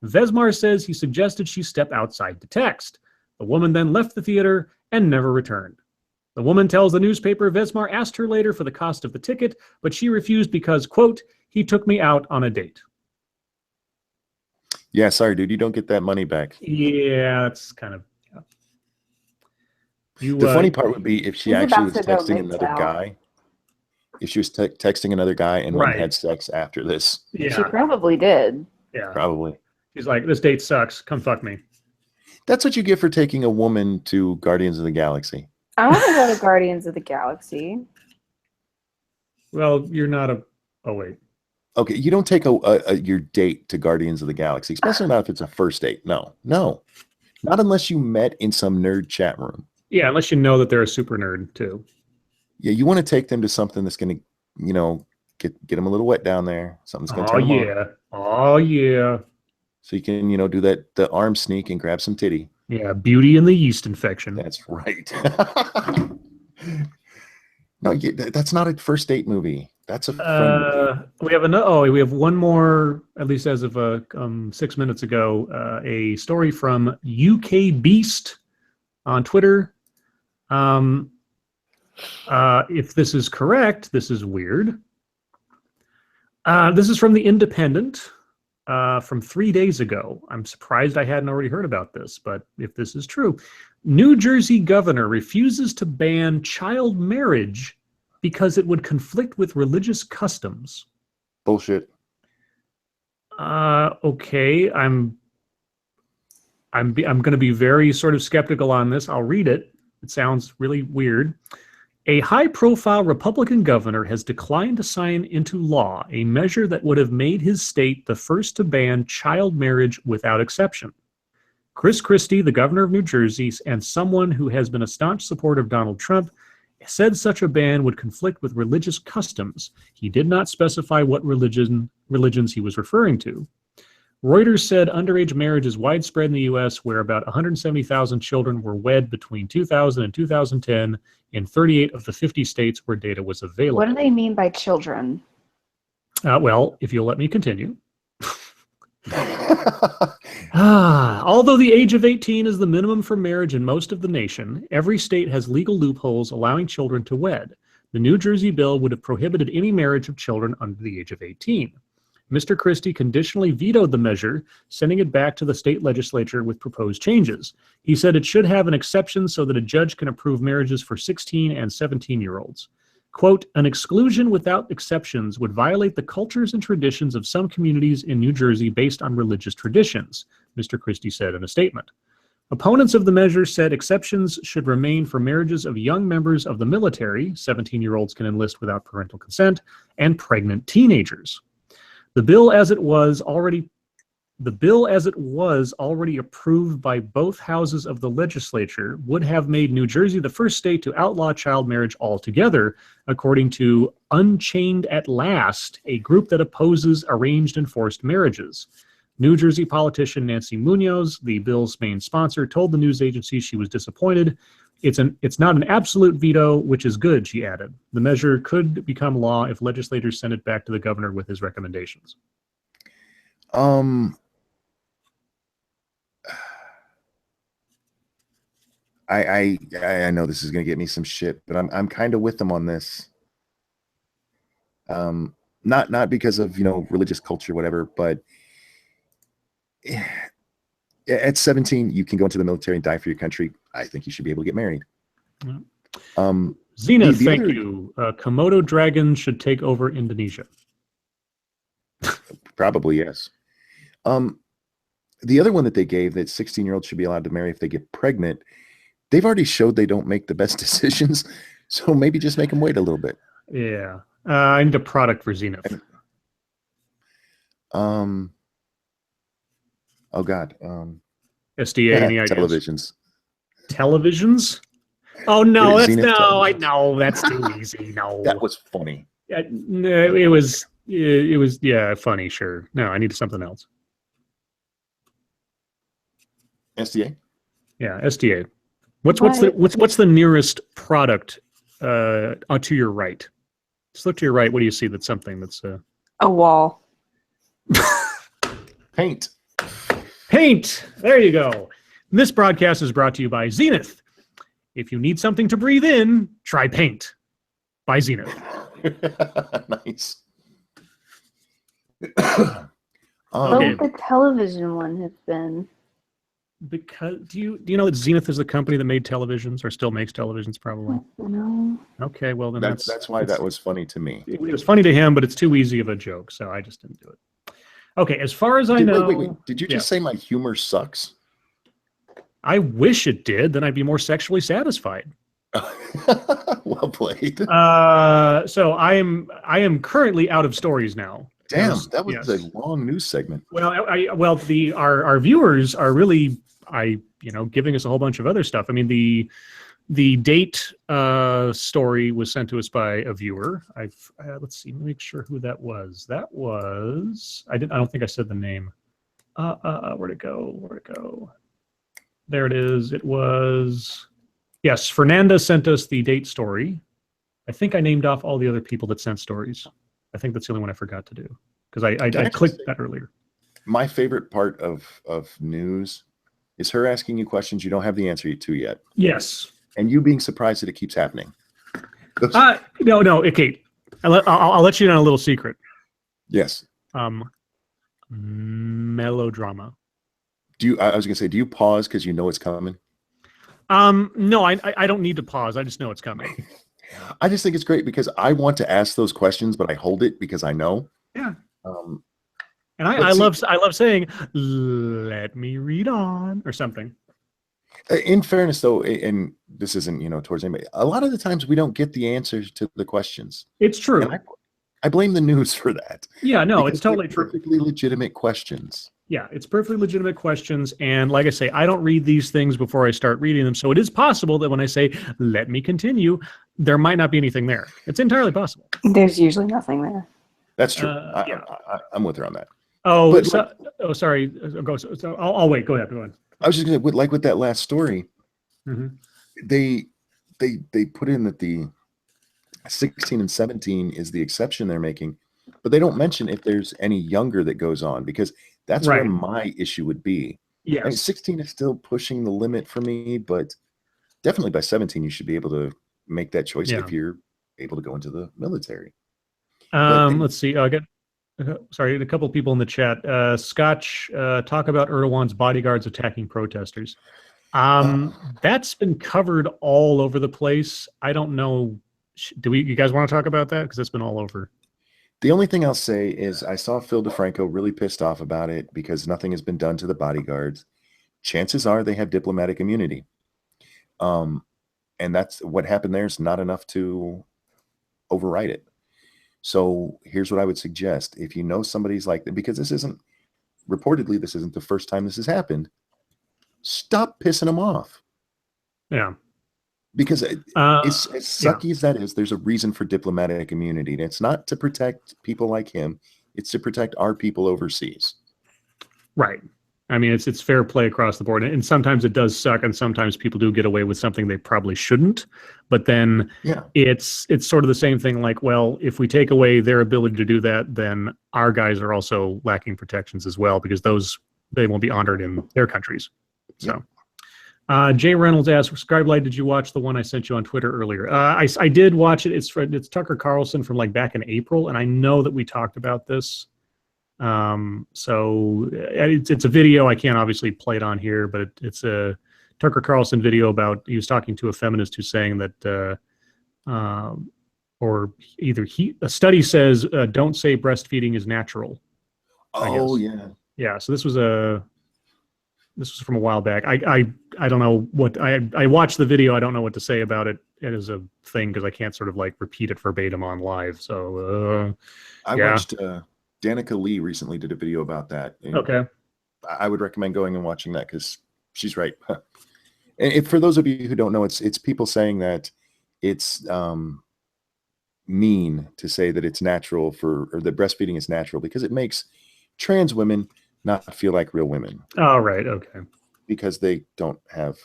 Vesmar says he suggested she step outside to text. The woman then left the theater and never returned. The woman tells the newspaper Vesmar asked her later for the cost of the ticket, but she refused because, quote, he took me out on a date. Yeah, sorry, dude, you don't get that money back. Yeah, that's kind of... Yeah. The funny part would be if she He's actually about was to go texting another MGTOW. guy. If she was texting another guy and Right. then had sex after this. She Yeah, probably did. yeah. Probably. She's like, this date sucks. Come fuck me. That's what you get for taking a woman to Guardians of the Galaxy. I want to go to Guardians of the Galaxy. Well, you're not a... Oh, wait. Okay, you don't take your date to Guardians of the Galaxy, especially not if it's a first date. No. Not unless you met in some nerd chat room. Yeah, unless you know that they're a super nerd, too. Yeah, you want to take them to something that's going to, get them a little wet down there. Something's going to turn them on. Yeah. Oh, yeah. So you can, do the arm sneak and grab some titty. Yeah, Beauty and the Yeast Infection. That's right. No, that's not a first date movie. That's a friend movie. We have another. Oh, we have one more. At least as of 6 minutes ago, a story from UK Beast on Twitter. If this is correct, this is weird. This is from the Independent from 3 days ago. I'm surprised I hadn't already heard about this, but if this is true, New Jersey governor refuses to ban child marriage because it would conflict with religious customs. Bullshit. Okay, I'm going to be very sort of skeptical on this. I'll read it. It sounds really weird. A high-profile Republican governor has declined to sign into law a measure that would have made his state the first to ban child marriage without exception. Chris Christie, the governor of New Jersey, and someone who has been a staunch supporter of Donald Trump, said such a ban would conflict with religious customs. He did not specify what religions he was referring to. Reuters said underage marriage is widespread in the U.S., where about 170,000 children were wed between 2000 and 2010 in 38 of the 50 states where data was available. What do they mean by children? Well, if you'll let me continue. Although the age of 18 is the minimum for marriage in most of the nation, every state has legal loopholes allowing children to wed. The New Jersey bill would have prohibited any marriage of children under the age of 18. Mr. Christie conditionally vetoed the measure, sending it back to the state legislature with proposed changes. He said it should have an exception so that a judge can approve marriages for 16 and 17-year-olds. Quote, an exclusion without exceptions would violate the cultures and traditions of some communities in New Jersey based on religious traditions, Mr. Christie said in a statement. Opponents of the measure said exceptions should remain for marriages of young members of the military, 17-year-olds can enlist without parental consent, and pregnant teenagers. The bill as it was already approved by both houses of the legislature would have made New Jersey the first state to outlaw child marriage altogether, according to Unchained at Last, a group that opposes arranged and forced marriages. New Jersey politician Nancy Munoz, the bill's main sponsor, told the news agency she was disappointed. It's not an absolute veto, which is good, she added. The measure could become law if legislators send it back to the governor with his recommendations. I know this is going to get me some shit, but I'm kind of with them on this. Not because of, religious culture, whatever, but at 17, you can go into the military and die for your country. I think you should be able to get married. Yeah. the Zena, thank other- you. Komodo dragons should take over Indonesia. Probably, yes. The other one that they gave, that 16-year-olds should be allowed to marry if they get pregnant, they've already showed they don't make the best decisions, so maybe just make them wait a little bit. Yeah. I need a product for Zenith. Oh God. SDA, any ideas? Televisions. Televisions? Oh no, Yeah, that's Zenith televisions. that's too easy. No. That was funny. No, it was funny, sure. No, I need something else. SDA? Yeah, SDA. What's the nearest product to your right? Just look to your right. What do you see? That's something that's A wall. Paint. Paint. There you go. This broadcast is brought to you by Zenith. If you need something to breathe in, try Paint by Zenith. Nice. What would the television one have been? Because do you know that Zenith is the company that made televisions or still makes televisions? Probably. No. Okay, well then that's why that was funny to me. It was funny to him, but it's too easy of a joke, so I just didn't do it. Okay, as far as I know. Wait. Did you just say my humor sucks? I wish it did. Then I'd be more sexually satisfied. Well played. So I am currently out of stories now. Damn, that was a long news segment. Well, our viewers are really giving us a whole bunch of other stuff. I mean, the date story was sent to us by a viewer. Let's see, make sure who that was. That was I don't think I said the name. Where'd it go? There it is. It was yes. Fernanda sent us the date story. I think I named off all the other people that sent stories. I think that's the only one I forgot to do because I clicked that earlier. My favorite part of news is her asking you questions you don't have the answer to yet. Yes. And you being surprised that it keeps happening. No, Kate. I'll let you in on a little secret. Yes. Melodrama. I was gonna say, do you pause because you know it's coming? No, I don't need to pause. I just know it's coming. I just think it's great because I want to ask those questions, but I hold it because I know. Yeah. And I love saying, "Let me read on" or something. In fairness, though, and this isn't towards anybody, a lot of the times we don't get the answers to the questions. It's true. And I blame the news for that. Yeah, no, it's totally true. Perfectly legitimate questions. Yeah, it's perfectly legitimate questions. And like I say, I don't read these things before I start reading them. So it is possible that when I say, "Let me continue," there might not be anything there. It's entirely possible. There's usually nothing there. That's true. Yeah. I'm with her on that. Oh, sorry. I'll wait. Go ahead. I was just going to with that last story. Mm-hmm. They put in that the 16 and 17 is the exception they're making, but they don't mention if there's any younger that goes on because that's where my issue would be. Yes. I mean, 16 is still pushing the limit for me, but definitely by 17 you should be able to make that choice if you're able to go into the military. Let's see. I got a couple of people in the chat. Scotch, talk about Erdogan's bodyguards attacking protesters. That's been covered all over the place. I don't know. You guys want to talk about that? Because it's been all over. The only thing I'll say is I saw Phil DeFranco really pissed off about it because nothing has been done to the bodyguards. Chances are they have diplomatic immunity. And that's what happened there is not enough to override it. So here's what I would suggest. If you know somebody's like that, because this isn't the first time this has happened, stop pissing them off. Yeah. Because as sucky as that is, there's a reason for diplomatic immunity. And it's not to protect people like him. It's to protect our people overseas. Right. I mean, it's fair play across the board. And sometimes it does suck. And sometimes people do get away with something they probably shouldn't. But then it's sort of the same thing. Like, well, if we take away their ability to do that, then our guys are also lacking protections as well, because they won't be honored in their countries. So. Jay Reynolds asked, Scribe Light, did you watch the one I sent you on Twitter earlier? I did watch it. It's Tucker Carlson from like back in April, and I know that we talked about this. So it's a video. I can't obviously play it on here, but it's a Tucker Carlson video about, he was talking to a feminist who's saying that, or either a study says, don't say breastfeeding is natural. Oh, yeah. Yeah. So this was from a while back. I don't know what I watched the video. I don't know what to say about it. It is a thing because I can't sort of like repeat it verbatim on live. So I watched Danica Lee recently did a video about that. Okay. I would recommend going and watching that because she's right. And for those of you who don't know, it's people saying that it's mean to say that it's natural or that breastfeeding is natural because it makes trans women not feel like real women. Oh, right. Okay. Because they don't have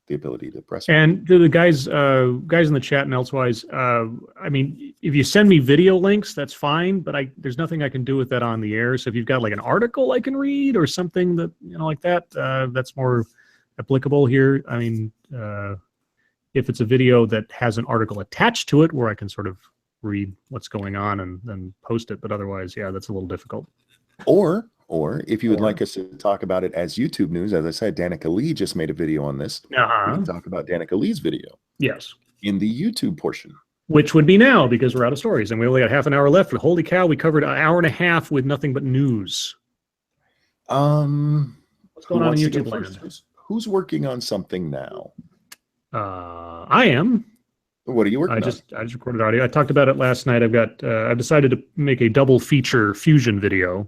the ability to press. And to the guys in the chat and elsewise, I mean, if you send me video links, that's fine, but there's nothing I can do with that on the air. So if you've got like an article I can read or something that, like that, that's more applicable here. I mean, if it's a video that has an article attached to it where I can sort of read what's going on and then post it, but otherwise, yeah, that's a little difficult. Or if you would like us to talk about it as YouTube news, as I said, Danica Lee just made a video on this. We can talk about Danica Lee's video. Yes. In the YouTube portion. Which would be now, because we're out of stories and we only got half an hour left. But holy cow, we covered an hour and a half with nothing but news. What's going on in YouTube land? Who's working on something now? I am. What are you working on? I just recorded audio. I talked about it last night. I've decided to make a double feature fusion video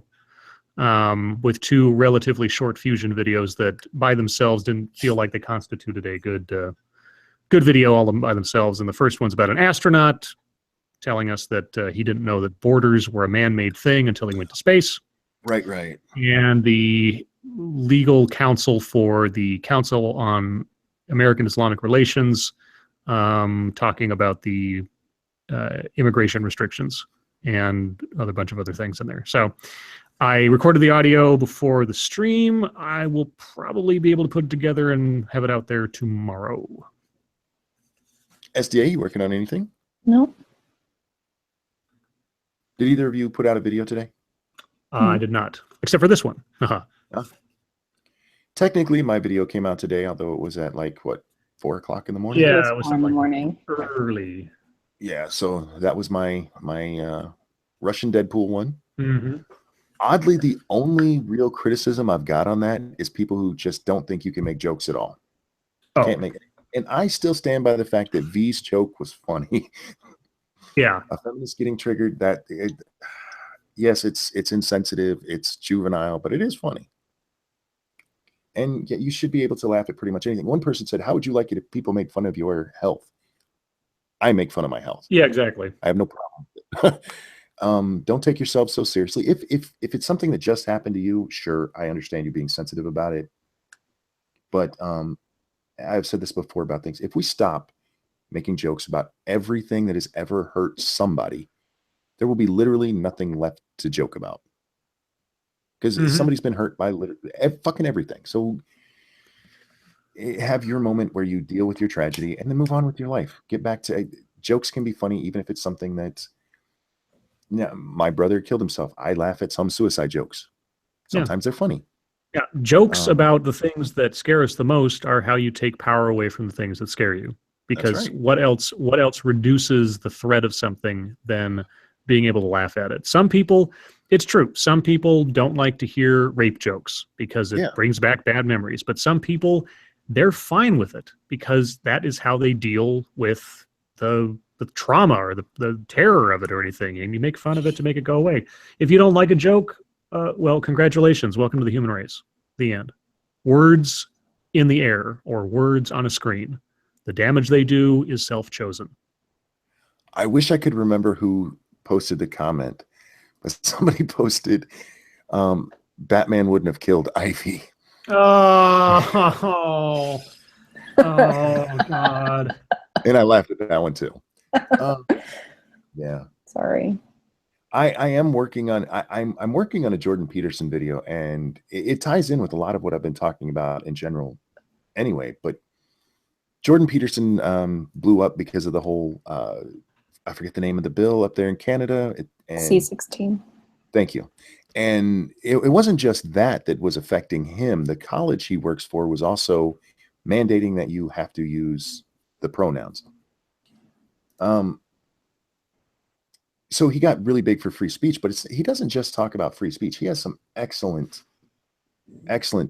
with two relatively short fusion videos that by themselves didn't feel like they constituted a good video all by themselves. And the first one's about an astronaut telling us that he didn't know that borders were a man-made thing until he went to space. Right. And the legal counsel for the Council on American Islamic Relations talking about the immigration restrictions and a bunch of other things in there. So I recorded the audio before the stream. I will probably be able to put it together and have it out there tomorrow. SDA, you working on anything? No. Did either of you put out a video today? I did not, except for this one. Technically, my video came out today, although it was at 4 o'clock in the morning? Yeah, it was in the morning. Early. Yeah, so that was my Russian Deadpool one. Mm-hmm. Oddly, the only real criticism I've got on that is people who just don't think you can make jokes at all. Can't make it. And I still stand by the fact that V's joke was funny. Yeah. A feminist getting triggered, yes, it's insensitive, it's juvenile, but it is funny. And yet you should be able to laugh at pretty much anything. One person said, how would you like it if people make fun of your health? I make fun of my health. Yeah, exactly. I have no problem. Don't take yourself so seriously. If it's something that just happened to you, sure, I understand you being sensitive about it. But I've said this before about things. If we stop making jokes about everything that has ever hurt somebody, there will be literally nothing left to joke about. Because somebody's been hurt by fucking everything. So have your moment where you deal with your tragedy and then move on with your life. Get back to jokes can be funny, even if it's something that, my brother killed himself. I laugh at some suicide jokes. Sometimes they're funny. Yeah, jokes about the things that scare us the most are how you take power away from the things that scare you. Because what else reduces the threat of something than being able to laugh at it? Some people, it's true, some people don't like to hear rape jokes because it brings back bad memories. But some people, they're fine with it because that is how they deal with the trauma or the terror of it or anything. And you make fun of it to make it go away. If you don't like a joke, well, congratulations. Welcome to the human race. The end. Words in the air or words on a screen. The damage they do is self-chosen. I wish I could remember who posted the comment, but somebody posted, Batman wouldn't have killed Ivy. Oh, God. And I laughed at that one too. Yeah. Sorry. I am working on I'm working on a Jordan Peterson video, and it ties in with a lot of what I've been talking about in general anyway. But Jordan Peterson blew up because of the whole I forget the name of the bill up there in Canada. C-16. Thank you. And it wasn't just that was affecting him. The college he works for was also mandating that you have to use the pronouns. So he got really big for free speech, but he doesn't just talk about free speech. He has some excellent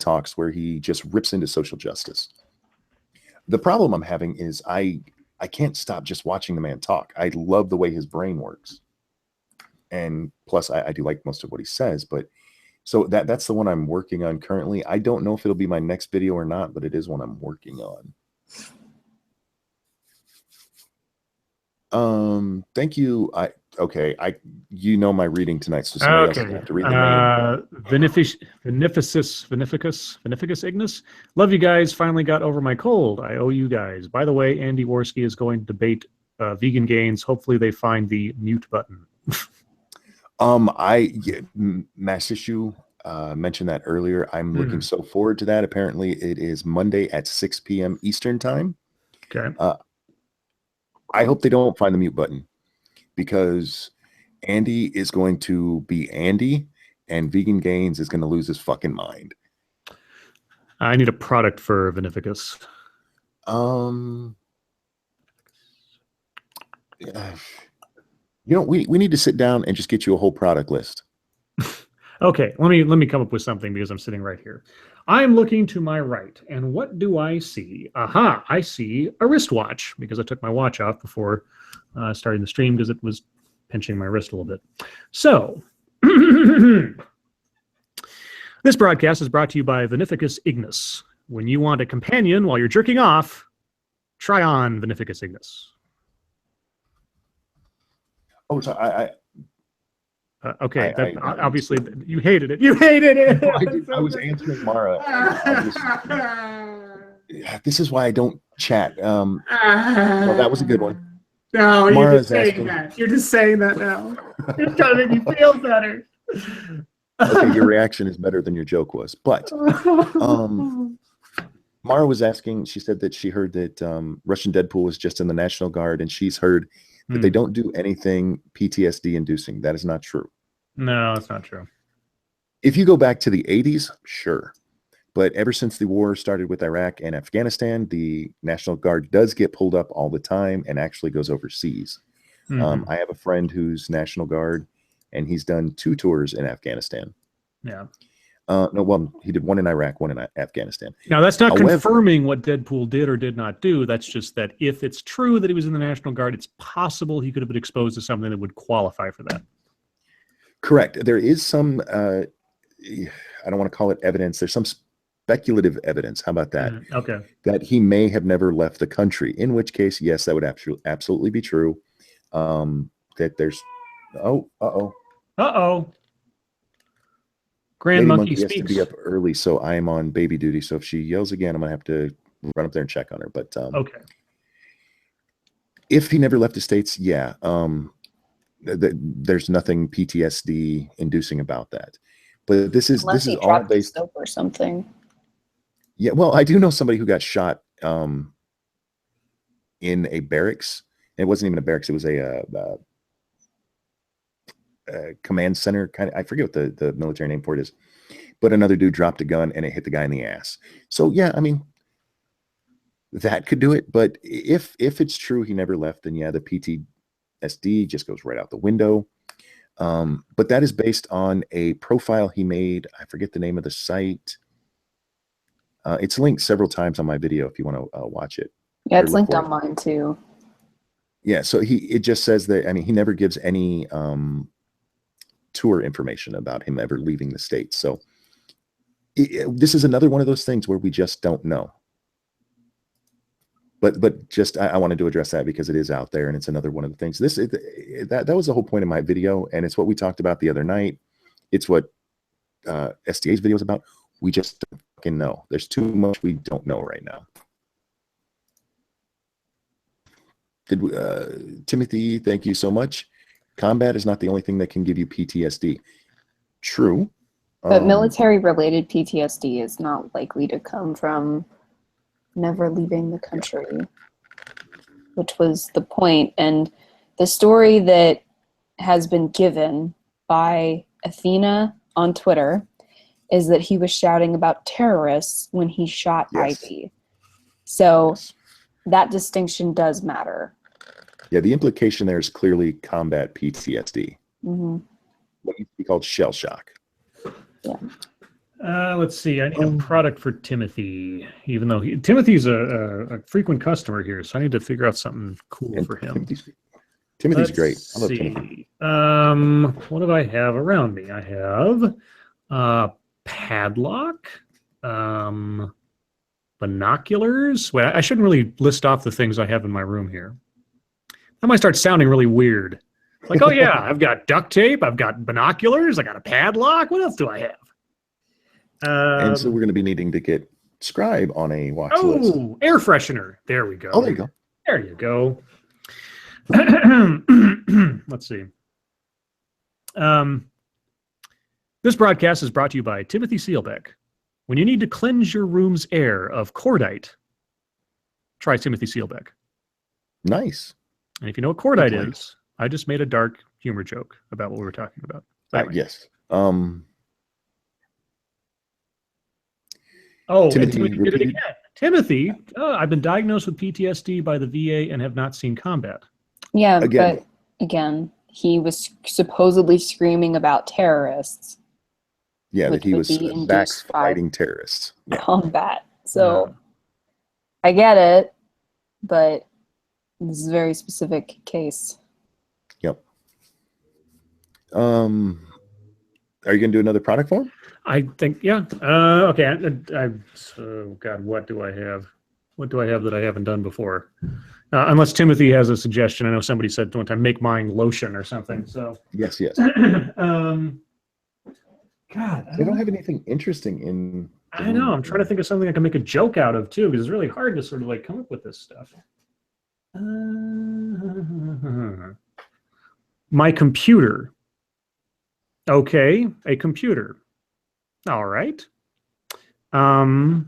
talks where he just rips into social justice. The problem I'm having is I can't stop just watching the man talk. I love the way his brain works. And plus I do like most of what he says, but so that's the one I'm working on currently. I don't know if it'll be my next video or not, but it is one I'm working on. Thank you. Okay, you know my reading tonight, so somebody else is gonna have to read the name. Beneficus Ignis. Love you guys. Finally got over my cold. I owe you guys. By the way, Andy Worski is going to debate vegan gains. Hopefully they find the mute button. Mass Issue mentioned that earlier. I'm looking so forward to that. Apparently it is Monday at 6 p.m. Eastern time. Okay. I hope they don't find the mute button, because Andy is going to be Andy and Vegan Gains is going to lose his fucking mind. I need a product for Beneficus. We need to sit down and just get you a whole product list. Okay, let me come up with something, because I'm sitting right here. I'm looking to my right, and what do I see? Aha, I see a wristwatch, because I took my watch off before starting the stream because it was pinching my wrist a little bit. So, this broadcast is brought to you by Beneficus Ignis. When you want a companion while you're jerking off, try on Beneficus Ignis. Oh, so okay, obviously you hated it. You hated it. I was answering Mara. This is why I don't chat. Well, that was a good one. No, you're Mara's just saying asking. that. You're just saying that now. You're trying to make me feel better. Okay, your reaction is better than your joke was. But Mara was asking, she said that she heard that Russian Deadpool was just in the National Guard, and she's heard that they don't do anything PTSD inducing. That is not true. No, that's not true. If you go back to the 80s, sure. But ever since the war started with Iraq and Afghanistan, the National Guard does get pulled up all the time and actually goes overseas. I have a friend who's National Guard, and he's done 2 tours in Afghanistan. Yeah. He did one in Iraq, one in Afghanistan. Now, that's not confirming what Deadpool did or did not do. That's just that if it's true that he was in the National Guard, it's possible he could have been exposed to something that would qualify for that. Correct. There is some, I don't want to call it evidence. There's some speculative evidence. How about that? Okay. That he may have never left the country, in which case, yes, that would absolutely be true. That there's, Grand Lady Monkey has to speaks. be up early, so I am on baby duty. So if she yells again, I'm gonna have to run up there and check on her. But okay. If he never left the States, yeah, there's nothing PTSD inducing about that. But this is all based or something. Yeah, well, I do know somebody who got shot in a barracks. It wasn't even a barracks; it was a command center kind of. I forget what the military name for it is, but another dude dropped a gun and it hit the guy in the ass. So yeah, I mean, that could do it. But if it's true he never left, then yeah, the PTSD just goes right out the window. But that is based on a profile he made. I forget the name of the site. It's linked several times on my video if you want to watch it. Yeah, it's linked on mine too. Yeah, so it just says that, I mean, he never gives any tour information about him ever leaving the States. So this is another one of those things where we just don't know. But just I wanted to address that because it is out there, and it's another one of the things. That was the whole point of my video, and it's what we talked about the other night. It's what SDA's video is about. We just don't fucking know. There's too much we don't know right now. Timothy, thank you so much. Combat is not the only thing that can give you PTSD. True. But military-related PTSD is not likely to come from never leaving the country, which was the point. And the story that has been given by Athena on Twitter is that he was shouting about terrorists when he shot Ivy. So that distinction does matter. Yeah, the implication there is clearly combat PTSD. Mm-hmm. What used to be called shell shock. Yeah. Let's see. I need a product for Timothy, even though Timothy's a frequent customer here, so I need to figure out something cool for him. Timothy's great. I love Timothy. What do I have around me? I have padlock, binoculars. Well, I shouldn't really list off the things I have in my room here. That might start sounding really weird. Like, oh yeah, I've got duct tape, I've got binoculars, I got a padlock. What else do I have? And so we're going to be needing to get Scribe on a watch list. Oh, air freshener. There we go. Oh, there you go. There you go. Let's see. This broadcast is brought to you by Timothy Sielbeck. When you need to cleanse your room's air of cordite, try Timothy Sielbeck. Nice. And if you know what cordite Good is, I just made a dark humor joke about what we were talking about. Anyway. Yes. Oh, Timothy, Timothy did it repeat. again. Timothy, I've been diagnosed with PTSD by the VA and have not seen combat. Yeah, Again. but again, he was supposedly screaming about terrorists. Yeah, Which that he would was be back induced by- fighting terrorists. Yeah. Combat. So I get it, but this is a very specific case. Yep. Are you going to do another product form? I think, yeah. Okay. Oh God, what do I have? What do I have that I haven't done before? Unless Timothy has a suggestion. I know somebody said one time, make mine lotion or something. So, Yes, yes. God, They don't have anything interesting in. I know. I'm trying to think of something I can make a joke out of too, because it's really hard to sort of like come up with this stuff. My computer. Okay, a computer. All right. Oh,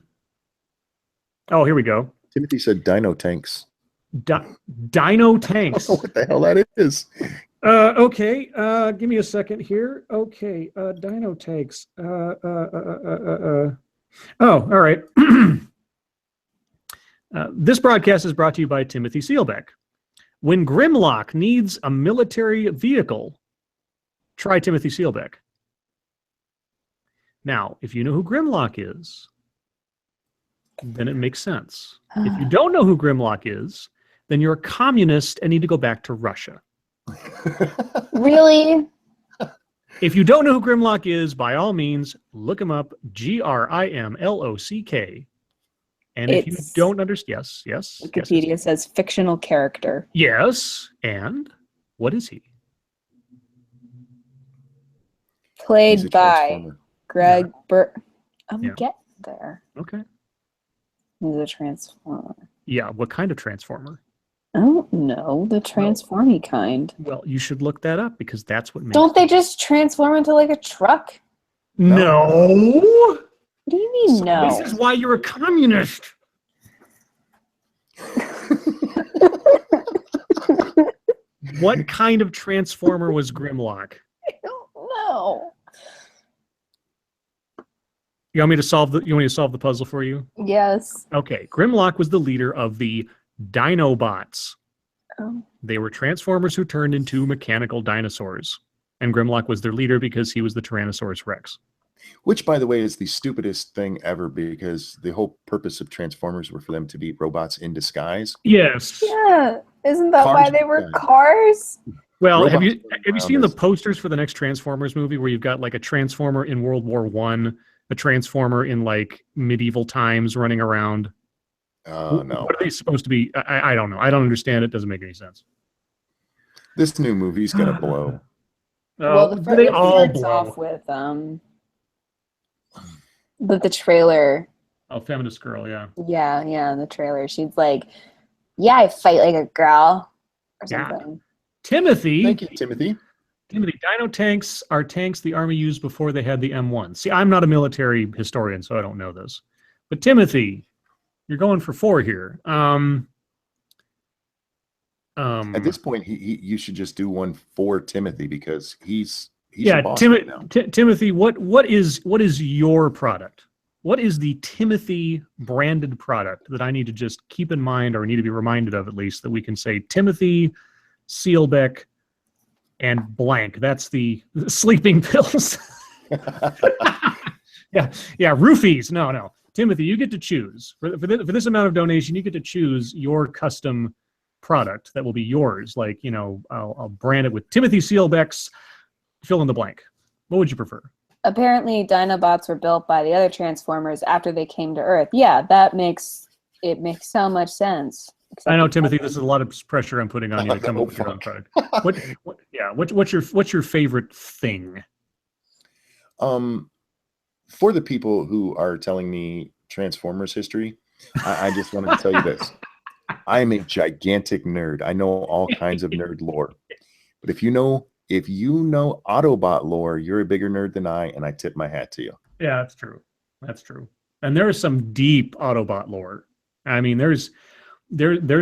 here we go. Timothy said dino tanks. Dino I tanks. don't know what the hell that is. Okay. Give me a second here. Okay. Dino tanks. Oh, all right. This broadcast is brought to you by Timothy Sielbeck. When Grimlock needs a military vehicle, try Timothy Sielbeck. Now, if you know who Grimlock is, then it makes sense. If you don't know who Grimlock is, then you're a communist and need to go back to Russia. Really? If you don't know who Grimlock is, by all means, look him up. Grimlock. And if you It's- don't understand, yes. Wikipedia says fictional character. Yes. And what is he? He's Played a by transformer. Greg Burt. I'm Yeah. getting there. Okay. He's a transformer. Yeah. What kind of transformer? I don't know, the transformy kind. Well, you should look that up because that's what makes. Don't they just transform into like a truck? No. What do you mean no? This is why you're a communist. What kind of transformer was Grimlock? I don't know. You want me to solve the puzzle for you? Yes. Okay. Grimlock was the leader of the Dinobots. Oh. They were transformers who turned into mechanical dinosaurs. And Grimlock was their leader because he was the Tyrannosaurus Rex. Which, by the way, is the stupidest thing ever because the whole purpose of Transformers were for them to be robots in disguise. Yes. Yeah. Isn't that Cars why they were were cars? Well, have Robots you running seen around the as- posters for the next Transformers movie where you've got like a Transformer in World War I, a Transformer in like medieval times running around? No. What are they supposed to be? I don't know. I don't understand. It doesn't make any sense. This new movie's going to blow. Well, They all starts blow. off with the trailer. Oh, feminist girl, yeah. Yeah, in the trailer. She's like, yeah, I fight like a girl or Yeah. something. Timothy. Thank you, Timothy. Timothy, dino tanks are tanks the Army used before they had the M1. See, I'm not a military historian, so I don't know this. But Timothy, you're going for 4 here. At this point, you should just do one for Timothy because he's yeah, your boss right now. Timothy, what is your product? What is the Timothy branded product that I need to just keep in mind or need to be reminded of at least that we can say Timothy, Sielbeck, and blank? That's the sleeping pills. yeah, roofies. No. Timothy, you get to choose. For this amount of donation, you get to choose your custom product that will be yours. Like, I'll brand it with Timothy Sielbeck's fill in the blank. What would you prefer? Apparently, Dinobots were built by the other Transformers after they came to Earth. Yeah, makes so much sense. I know, Timothy, this is a lot of pressure I'm putting on you to come up with your own product. Yeah. What's your favorite thing? For the people who are telling me Transformers history, I just wanted to tell you this. I am a gigantic nerd. I know all kinds of nerd lore. But if you know Autobot lore, you're a bigger nerd than I, and I tip my hat to you. Yeah, that's true. That's true. And there is some deep Autobot lore. I mean, there's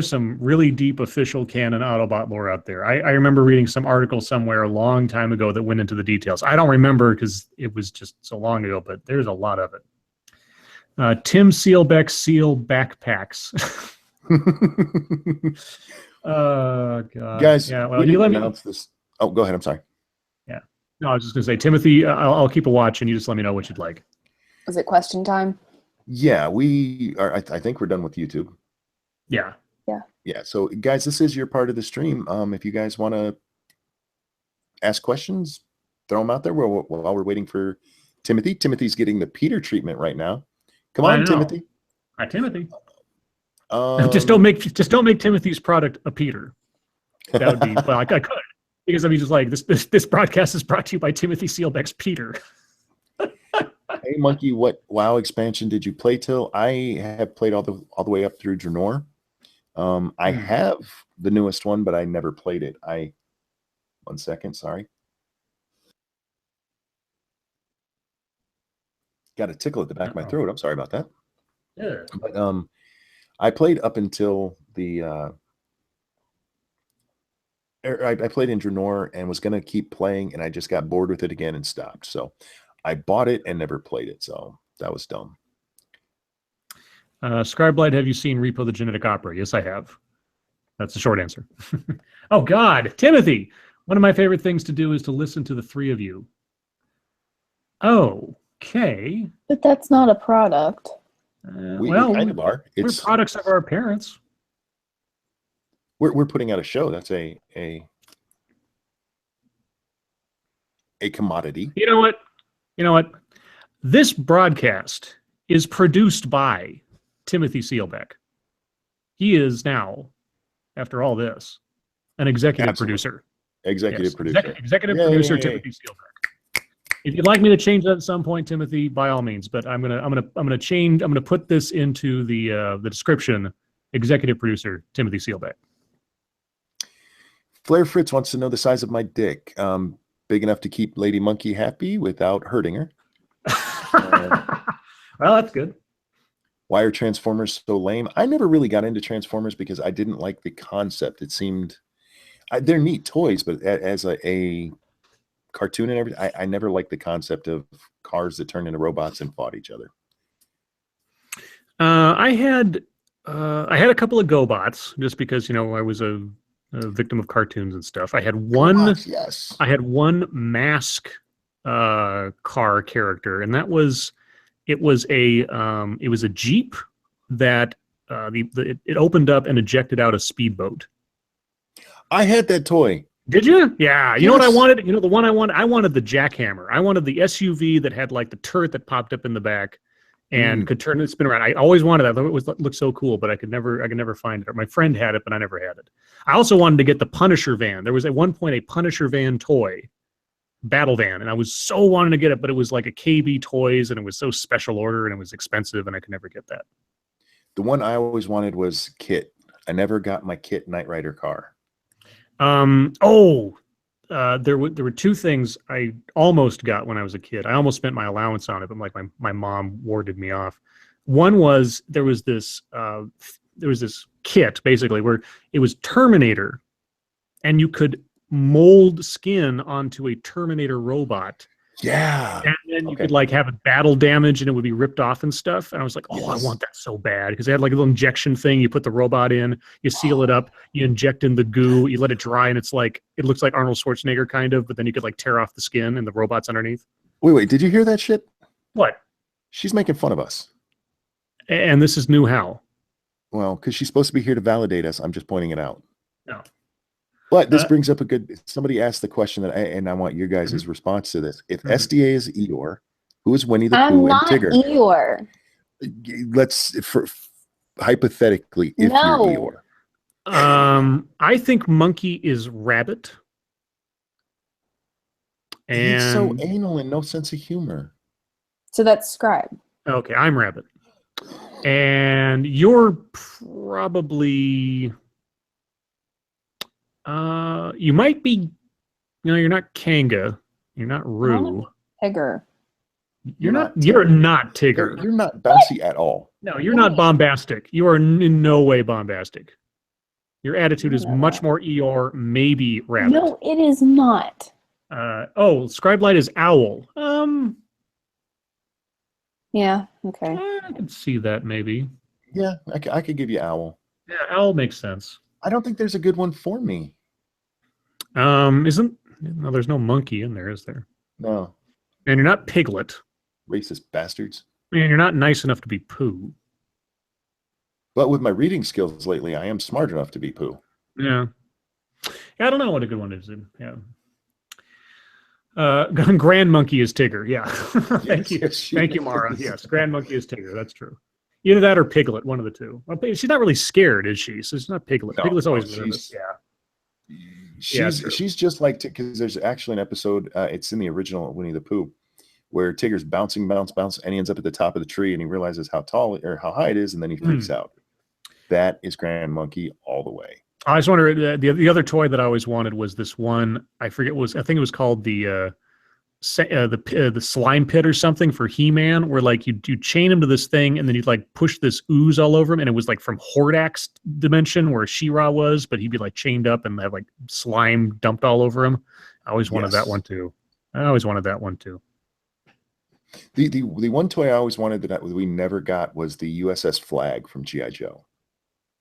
some really deep official canon Autobot lore out there. I remember reading some article somewhere a long time ago that went into the details. I don't remember because it was just so long ago, but there's a lot of it. Tim Sielbeck seal backpacks. Oh God, Guys, yeah. Well, we you didn't let me announce this. Oh, go ahead. I'm sorry. Yeah. No, I was just gonna say, Timothy. I'll keep a watch, and you just let me know what you'd like. Is it question time? Yeah, we are. I think we're done with YouTube. Yeah. Yeah. So, guys, this is your part of the stream. If you guys want to ask questions, throw them out there while we're waiting for Timothy. Timothy's getting the Peter treatment right now. Come I on, know. Timothy. Hi, Timothy. Just don't make Timothy's product a Peter. That would be well. I could, because I mean, just like this broadcast is brought to you by Timothy Sielbeck's Peter. Hey, Monkey, what WoW expansion did you play till? I have played all the way up through Draenor. I have the newest one, but I never played it. 1 second, sorry. Got a tickle at the back of my throat. I'm sorry about that. Yeah. But I played up until the I played in Draenor and was gonna keep playing, and I just got bored with it again and stopped. So I bought it and never played it. So that was dumb. Scribe, have you seen Repo the Genetic Opera? Yes, I have. That's the short answer. Oh God, Timothy! One of my favorite things to do is to listen to the three of you. Okay. But that's not a product. We kind of are. We're products of our parents. We're putting out a show. That's a commodity. You know what? This broadcast is produced by Timothy Sielbeck. He is now, after all this, an executive producer. Executive producer. Executive producer Timothy Sielbeck. If you'd like me to change that at some point, Timothy, by all means. But I'm gonna put this into the description. Executive producer Timothy Sielbeck. Flair Fritz wants to know the size of my dick. Big enough to keep Lady Monkey happy without hurting her. Well, that's good. Why are Transformers so lame? I never really got into Transformers because I didn't like the concept. It seemed they're neat toys, but as a cartoon and everything, I never liked the concept of cars that turned into robots and fought each other. I had a couple of GoBots just because I was a victim of cartoons and stuff. I had one. Yes. I had one mask car character, and it was a Jeep that it opened up and ejected out a speedboat. I had that toy. Did you? Yeah. You Yes. know what I wanted? The one I wanted? I wanted the jackhammer. I wanted the SUV that had like the turret that popped up in the back and could turn and spin around. I always wanted that. I thought it looked so cool, but I could never find it. My friend had it, but I never had it. I also wanted to get the Punisher van. There was at one point a Punisher van toy, battle van, and I was so wanting to get it, but it was like a KB Toys, and it was so special order, and it was expensive, and I could never get that. The one I always wanted was Kit. I never got my Kit Knight Rider car. There were two things I almost got when I was a kid. I almost spent my allowance on it, but like my mom warded me off. One was there was this kit basically where it was Terminator, and you could mold skin onto a Terminator robot. Yeah. And then you could like have a battle damage and it would be ripped off and stuff. And I was like, I want that so bad, because they had like a little injection thing. You put the robot in, you seal it up, you inject in the goo, you let it dry, and it looks like Arnold Schwarzenegger kind of, but then you could like tear off the skin and the robot's underneath. Wait, did you hear that shit? What? She's making fun of us. And this is new how? Well, because she's supposed to be here to validate us. I'm just pointing it out. No. But this brings up somebody asked the question and I want your guys' response to this. If SDA is Eeyore, who is Winnie the Pooh and Tigger? Eeyore. Let's hypothetically, if you're Eeyore. I think Monkey is Rabbit. He's so And anal and no sense of humor. So that's Scribe. okay, I'm Rabbit. And you're probably you might be, you're not Kanga, you're not Rue. Tigger. You're not Tigger. You're not bouncy at all. No, you're not bombastic. You are in no way bombastic. Your attitude is know much that. more Eeyore, maybe Rabbit. No, it is not. Scribe Light is Owl. Yeah, okay. I can see that maybe. Yeah, I could give you Owl. Yeah, Owl makes sense. I don't think there's a good one for me. There's no monkey in there, is there? No. And you're not Piglet. Racist bastards. And you're not nice enough to be Pooh. But with my reading skills lately, I am smart enough to be Pooh. Yeah. I don't know what a good one is. Yeah. Grand Monkey is Tigger. Yeah. Thank you. Yes, Thank you, Mara. Yes, Grand Monkey is Tigger. That's true. Either that or Piglet, one of the two. Well, she's not really scared, is she? So it's not Piglet. No, Piglet's always no, nervous. Yeah. true. She's just like, because there's actually an episode, it's in the original Winnie the Pooh, where Tigger's bounce, and he ends up at the top of the tree and he realizes how tall or how high it is, and then he freaks out. That is Grand Monkey all the way. I just wonder, the other toy that I always wanted was this one. I think it was called the slime pit or something for He-Man, where like you chain him to this thing and then you'd like push this ooze all over him, and it was like from Hordak's dimension where She-Ra was, but he'd be like chained up and have like slime dumped all over him. I always wanted that one too. The one toy I always wanted that we never got was the USS Flag from G.I. Joe.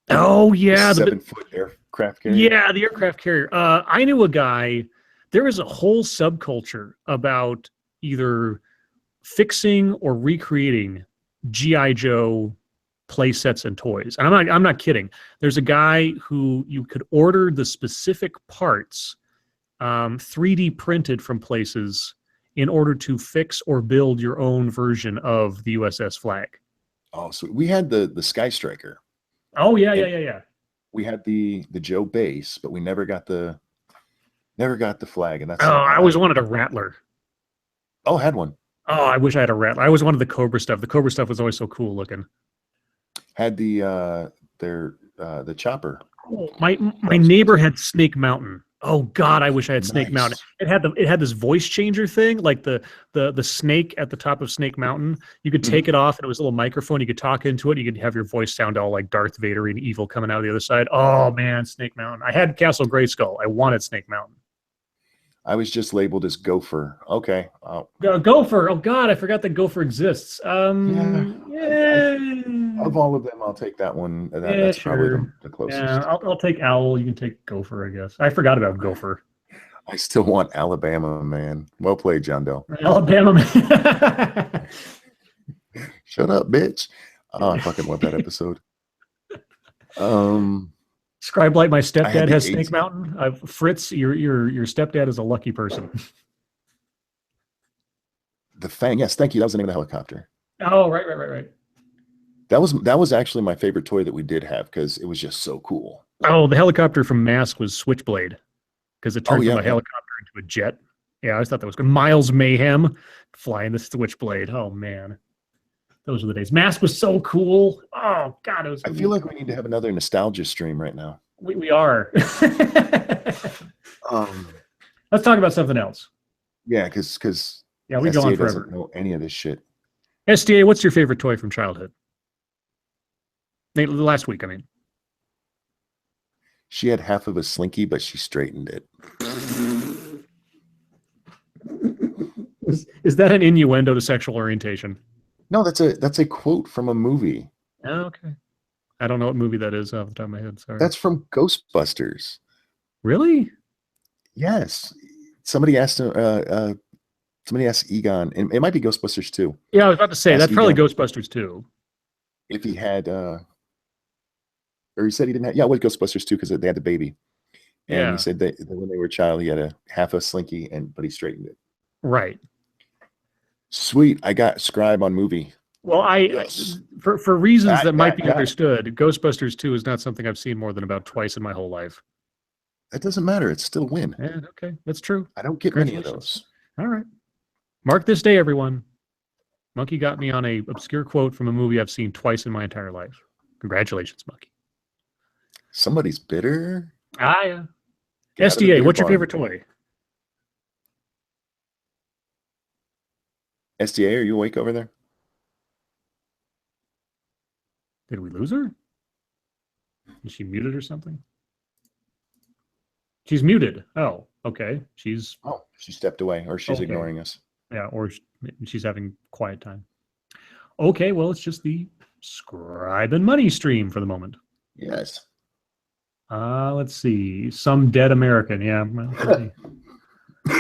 Oh yeah, the 7-foot aircraft carrier. Yeah, the aircraft carrier. I knew a guy. There is a whole subculture about either fixing or recreating G.I. Joe play sets and toys. And I'm not kidding. There's a guy who you could order the specific parts 3D printed from places in order to fix or build your own version of the USS Flag. Oh, so we had the Sky Striker. Oh yeah. We had the Joe base, but we never got the flag, and that's. I always wanted a Rattler. Oh, had one. Oh, I wish I had a Rattler. I always wanted the Cobra stuff. The Cobra stuff was always so cool looking. Had the chopper. My neighbor had Snake Mountain. Oh God, I wish I had Snake Mountain. It had this voice changer thing, like the snake at the top of Snake Mountain. You could take it off, and it was a little microphone. You could talk into it. You could have your voice sound all like Darth Vader and evil coming out of the other side. Oh man, Snake Mountain. I had Castle Grayskull. I wanted Snake Mountain. I was just labeled as Gopher. Okay. Gopher. Oh God, I forgot that Gopher exists. Of all of them, I'll take that one. That's sure. probably the closest. Yeah, I'll take Owl. You can take Gopher, I guess. I forgot about Gopher. I still want Alabama, man. Well played, John Doe. Alabama, man. Shut up, bitch. Oh, I fucking love that episode. Scribe Light, my stepdad has AIDS. Snake Mountain. Fritz, your stepdad is a lucky person. The Fang. Yes, thank you. That was the name of the helicopter. Oh, right. That was actually my favorite toy that we did have because it was just so cool. Oh, the helicopter from Mask was Switchblade because it turned from a helicopter into a jet. Yeah, I always thought that was good. Miles Mayhem flying the Switchblade. Oh man, those were the days. Mask was so cool. Oh God, it was. I feel like we need to have another nostalgia stream right now. We are. Let's talk about something else. Yeah, because we go on forever. Doesn't know any of this shit. SDA, what's your favorite toy from childhood? Last week, I mean. She had half of a Slinky, but she straightened it. Is that an innuendo to sexual orientation? No, that's a quote from a movie. Oh, okay. I don't know what movie that is off the top of my head. Sorry. That's from Ghostbusters. Really? Yes. Somebody asked Egon, and it might be Ghostbusters too. Yeah, I was about to say that's probably Egon Ghostbusters too. If he had, or he said he didn't have. Yeah, it was Ghostbusters too because they had the baby, and he said that when they were a child, he had a half a Slinky, but he straightened it. Right. Sweet. I got Scribe on movie. Well, for reasons that might be understood, Ghostbusters 2 is not something I've seen more than about twice in my whole life. That doesn't matter. It's still a win. Yeah, okay. That's true. I don't get many of those. All right. Mark this day, everyone. Monkey got me on a obscure quote from a movie I've seen twice in my entire life. Congratulations, Monkey. Somebody's bitter. Ah, yeah. Get out of the SDA, bitter what's your barn. favorite toy? SDA, are you awake over there? Did we lose her? Is she muted or something? She's muted. Oh, okay. She's Oh, she stepped away, or she's Okay. ignoring us. yeah, or she's having quiet time. Okay, well, it's just the Scribe and Money stream for the moment. Yes. Let's see. Some dead American. Yeah. well,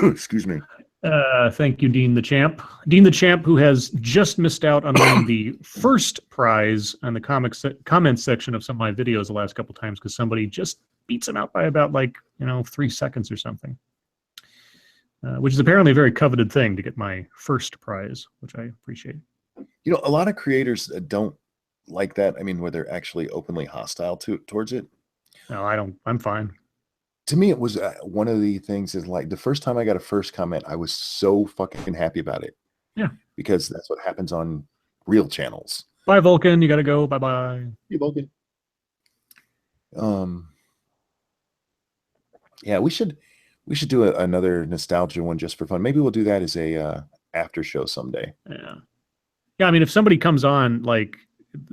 Excuse me. Thank you, Dean the Champ. Dean the Champ, who has just missed out on winning the first prize on the comments section of some of my videos the last couple times because somebody just beats him out by about 3 seconds or something. Which is apparently a very coveted thing to get my first prize, which I appreciate. You know, a lot of creators don't like that. I mean, where they're actually openly hostile towards it. No, I don't. I'm fine. To me, it was one of the things is like the first time I got a first comment, I was so fucking happy about it. Yeah. Because that's what happens on real channels. Bye, Vulcan. You got to go. Bye-bye. Hey, Vulcan. Yeah, we should do another nostalgia one just for fun. Maybe we'll do that as a after show someday. Yeah. Yeah, I mean, if somebody comes on,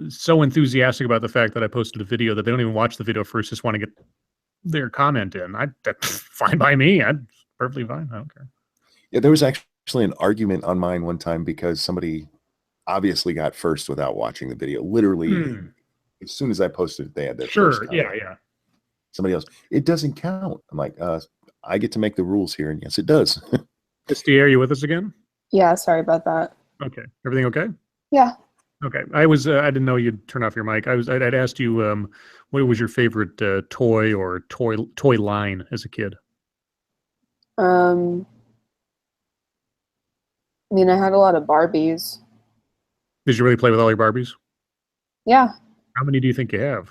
so enthusiastic about the fact that I posted a video that they don't even watch the video first, just want to get their comment in, that's fine by me. I'm perfectly fine. I don't care. Yeah, there was actually an argument on mine one time because somebody obviously got first without watching the video. Literally, as soon as I posted it, they had their first comment. Yeah. Somebody else, it doesn't count. I'm like, I get to make the rules here, and yes, it does. Misty, are you with us again? Yeah, sorry about that. Okay. Everything okay? Yeah. Okay. I didn't know you'd turn off your mic. I'd asked you, what was your favorite toy or toy line as a kid? I mean, I had a lot of Barbies. Did you really play with all your Barbies? Yeah. How many do you think you have?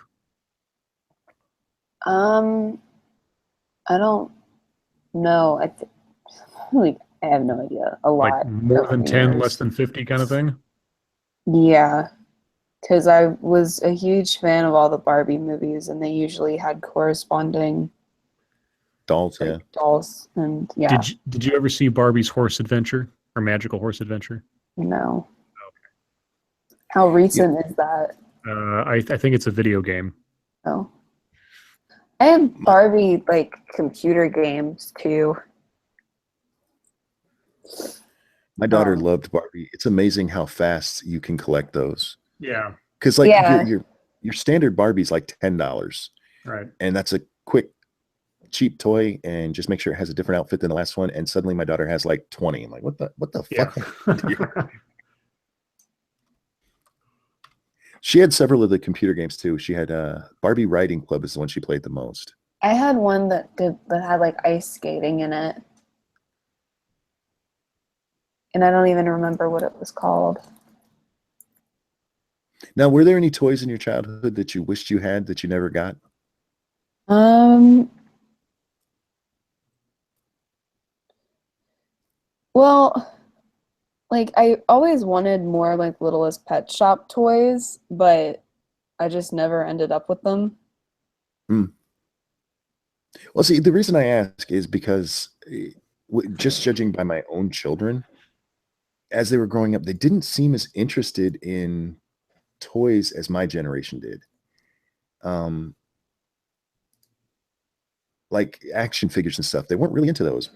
I don't know. I have no idea. A lot. Like more over than the 10, years. less than 50 kind of thing? Yeah. Because I was a huge fan of all the Barbie movies, and they usually had corresponding Dolls, yeah. dolls. And yeah, Did you ever see Barbie's Horse Adventure or Magical Horse Adventure? no. Okay. How recent is that? I think it's a video game. Oh. I have Barbie computer games too. My daughter loved Barbie. It's amazing how fast you can collect those. Yeah. Because your standard Barbie's like $10. Right. And that's a quick, cheap toy, and just make sure it has a different outfit than the last one. And suddenly my daughter has like 20. I'm like, what the fuck? Yeah. She had several of the computer games too. She had Barbie Riding Club is the one she played the most. I had one that had ice skating in it. And I don't even remember what it was called. Now, were there any toys in your childhood that you wished you had that you never got? Well, I always wanted more Littlest Pet Shop toys, but I just never ended up with them. Well, see, the reason I ask is because just judging by my own children, as they were growing up, they didn't seem as interested in toys as my generation did. Like action figures and stuff. They weren't really into those.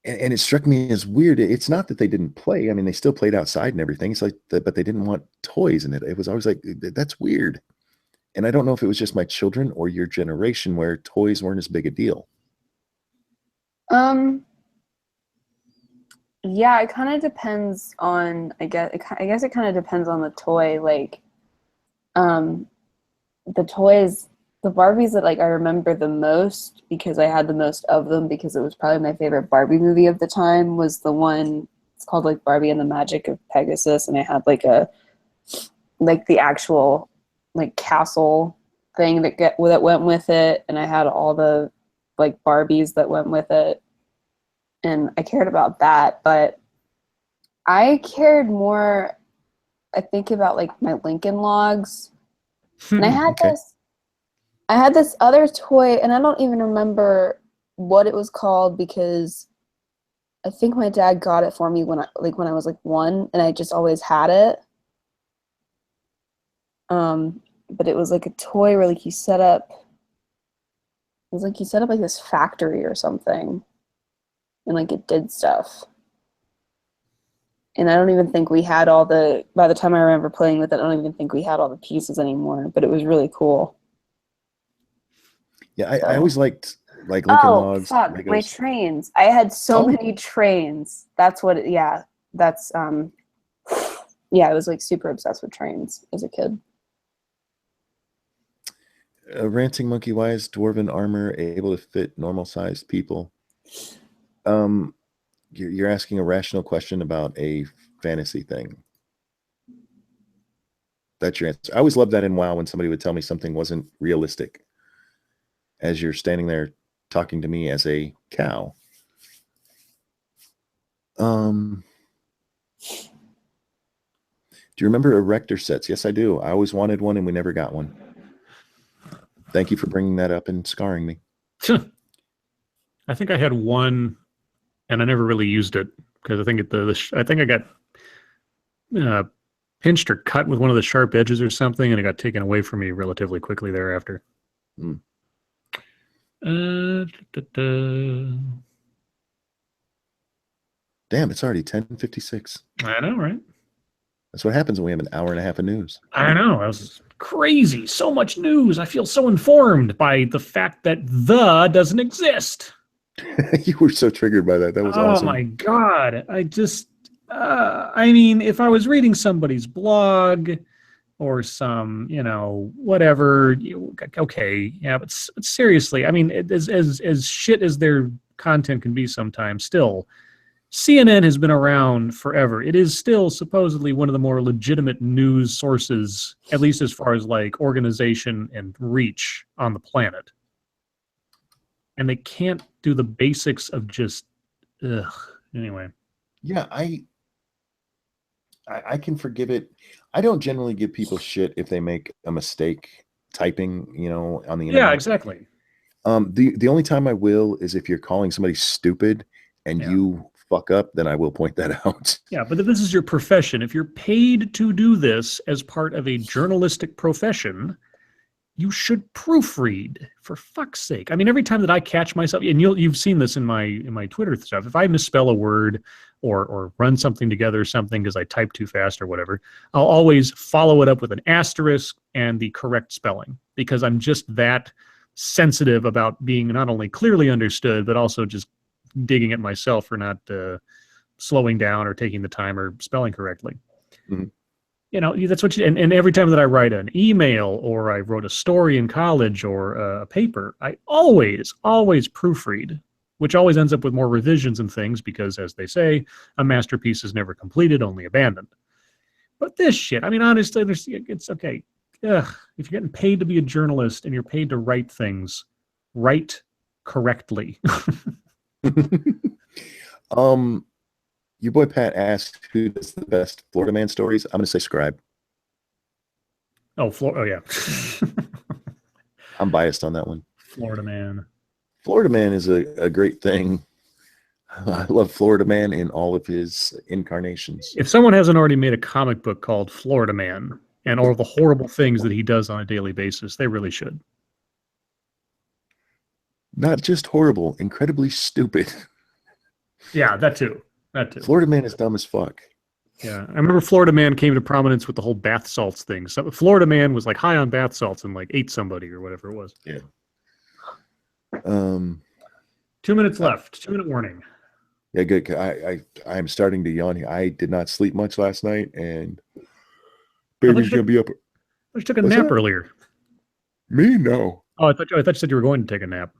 And it struck me as weird. It's not that they didn't play. I mean, they still played outside and everything. It's but they didn't want toys in it. It was always like, that's weird. And I don't know if it was just my children or your generation where toys weren't as big a deal. Yeah, it kind of depends on, I guess it kind of depends on the toy. The toys, the Barbies that I remember the most because I had the most of them because it was probably my favorite Barbie movie of the time was the one, it's called Barbie and the Magic of Pegasus, and I had the actual castle thing that went with it, and I had all the like Barbies that went with it, and I cared about that. But I cared more, I think, about like my Lincoln Logs. And I had Okay. this other toy, and I don't even remember what it was called, because I think my dad got it for me when I was like 1, and I just always had it. But it was like a toy where like you set up like this factory or something, and like it did stuff. And I don't even think we had by the time I remember playing with it, I don't even think we had all the pieces anymore, but it was really cool. Yeah, I So. always liked like Lincoln Oh, Logs, fuck, my Legos. trains. I had so Oh. many trains. That's what, yeah, that's, yeah, I was like super obsessed with trains as a kid. Ranting Monkey, why is dwarven armor able to fit normal-sized people? You're asking a rational question about a fantasy thing. That's your answer. I always loved that in WoW when somebody would tell me something wasn't realistic, as you're standing there talking to me as a cow. Do you remember erector sets? Yes, I do. I always wanted one and we never got one. Thank you for bringing that up and scarring me. I think I had one, and I never really used it because I think I think I got pinched or cut with one of the sharp edges or something, and it got taken away from me relatively quickly thereafter. Mm. Damn, it's already 10:56. I know, right? That's what happens when we have an hour and a half of news. I know. That was crazy. So much news. I feel so informed by the fact that the doesn't exist. You were so triggered by that. That was awesome. Oh my God. I mean, if I was reading somebody's blog or some, whatever, okay. Yeah. But seriously, I mean, as shit as their content can be sometimes, still, CNN has been around forever. It is still supposedly one of the more legitimate news sources, at least as far as like organization and reach on the planet. And they can't do the basics of just, anyway. Yeah, I can forgive it. I don't generally give people shit if they make a mistake typing, on the internet. Yeah, exactly. The only time I will is if you're calling somebody stupid and you fuck up, then I will point that out. Yeah, but if this is your profession, if you're paid to do this as part of a journalistic profession, you should proofread, for fuck's sake. I mean, every time that I catch myself, and you've seen this in my Twitter stuff, if I misspell a word or run something together or something because I type too fast or whatever, I'll always follow it up with an asterisk and the correct spelling, because I'm just that sensitive about being not only clearly understood, but also just digging at myself for not slowing down or taking the time or spelling correctly. Mm-hmm. That's what and every time that I write an email or I wrote a story in college or a paper, I always proofread, which always ends up with more revisions and things because, as they say, a masterpiece is never completed, only abandoned. But this shit, I mean, honestly, it's okay. Ugh, if you're getting paid to be a journalist and you're paid to write things, write correctly. Your boy Pat asked who does the best Florida man stories. I'm going to say Scribe. Oh, yeah. I'm biased on that one. Florida man. Florida man is a great thing. I love Florida man in all of his incarnations. If someone hasn't already made a comic book called Florida Man and all the horrible things that he does on a daily basis, they really should. Not just horrible, incredibly stupid. Yeah, that too. Florida man is dumb as fuck. Yeah, I remember Florida Man came to prominence with the whole bath salts thing. So Florida Man was like high on bath salts and like ate somebody or whatever it was. Yeah. 2 minutes left. 2 minute warning. Yeah, good. I'm starting to yawn here. I did not sleep much last night, and baby's gonna be up. I took a nap earlier. Me? No. Oh, I thought you said you were going to take a nap.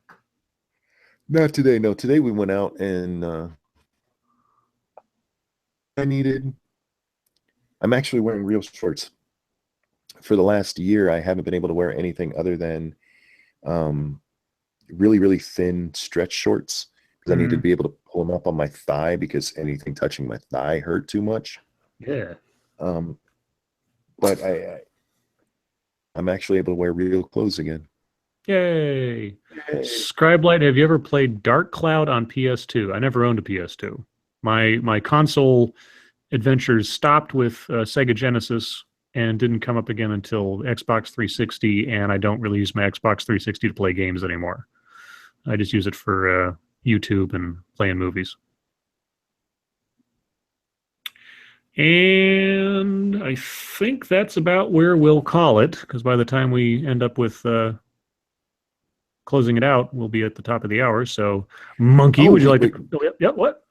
Not today. No, today we went out and I'm actually wearing real shorts. For the last year, I haven't been able to wear anything other than really, really thin stretch shorts because I need to be able to pull them up on my thigh because anything touching my thigh hurt too much. Yeah. But I'm actually able to wear real clothes again. Yay. Scribe Light, have you ever played Dark Cloud on PS2? I never owned a PS2. My console adventures stopped with Sega Genesis and didn't come up again until Xbox 360, and I don't really use my Xbox 360 to play games anymore. I just use it for YouTube and playing movies. And I think that's about where we'll call it, because by the time we end up with closing it out, we'll be at the top of the hour. So, Monkey, would you like to? Oh, yeah, what?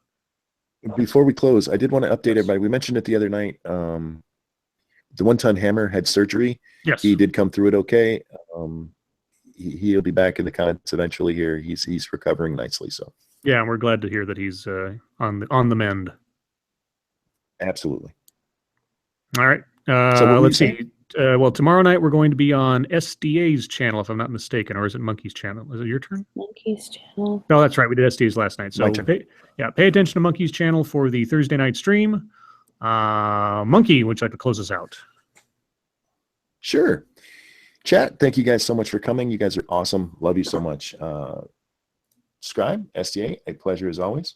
Before we close, I did want to update everybody. We mentioned it the other night. The one-ton hammer had surgery. Yes. He did come through it okay. He'll be back in the comments eventually here. He's recovering nicely. So yeah, and we're glad to hear that he's on the mend. Absolutely. All right. So let's see. Well, tomorrow night we're going to be on SDA's channel, if I'm not mistaken, or is it Monkey's channel? Is it your turn? Monkey's channel. No, that's right. We did SDA's last night. So pay attention to Monkey's channel for the Thursday night stream. Monkey, would you like to close us out? Sure. Chat, thank you guys so much for coming. You guys are awesome. Love you so much. Scribe, SDA, a pleasure as always.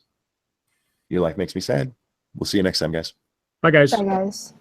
Your life makes me sad. We'll see you next time, guys. Bye, guys. Bye, guys.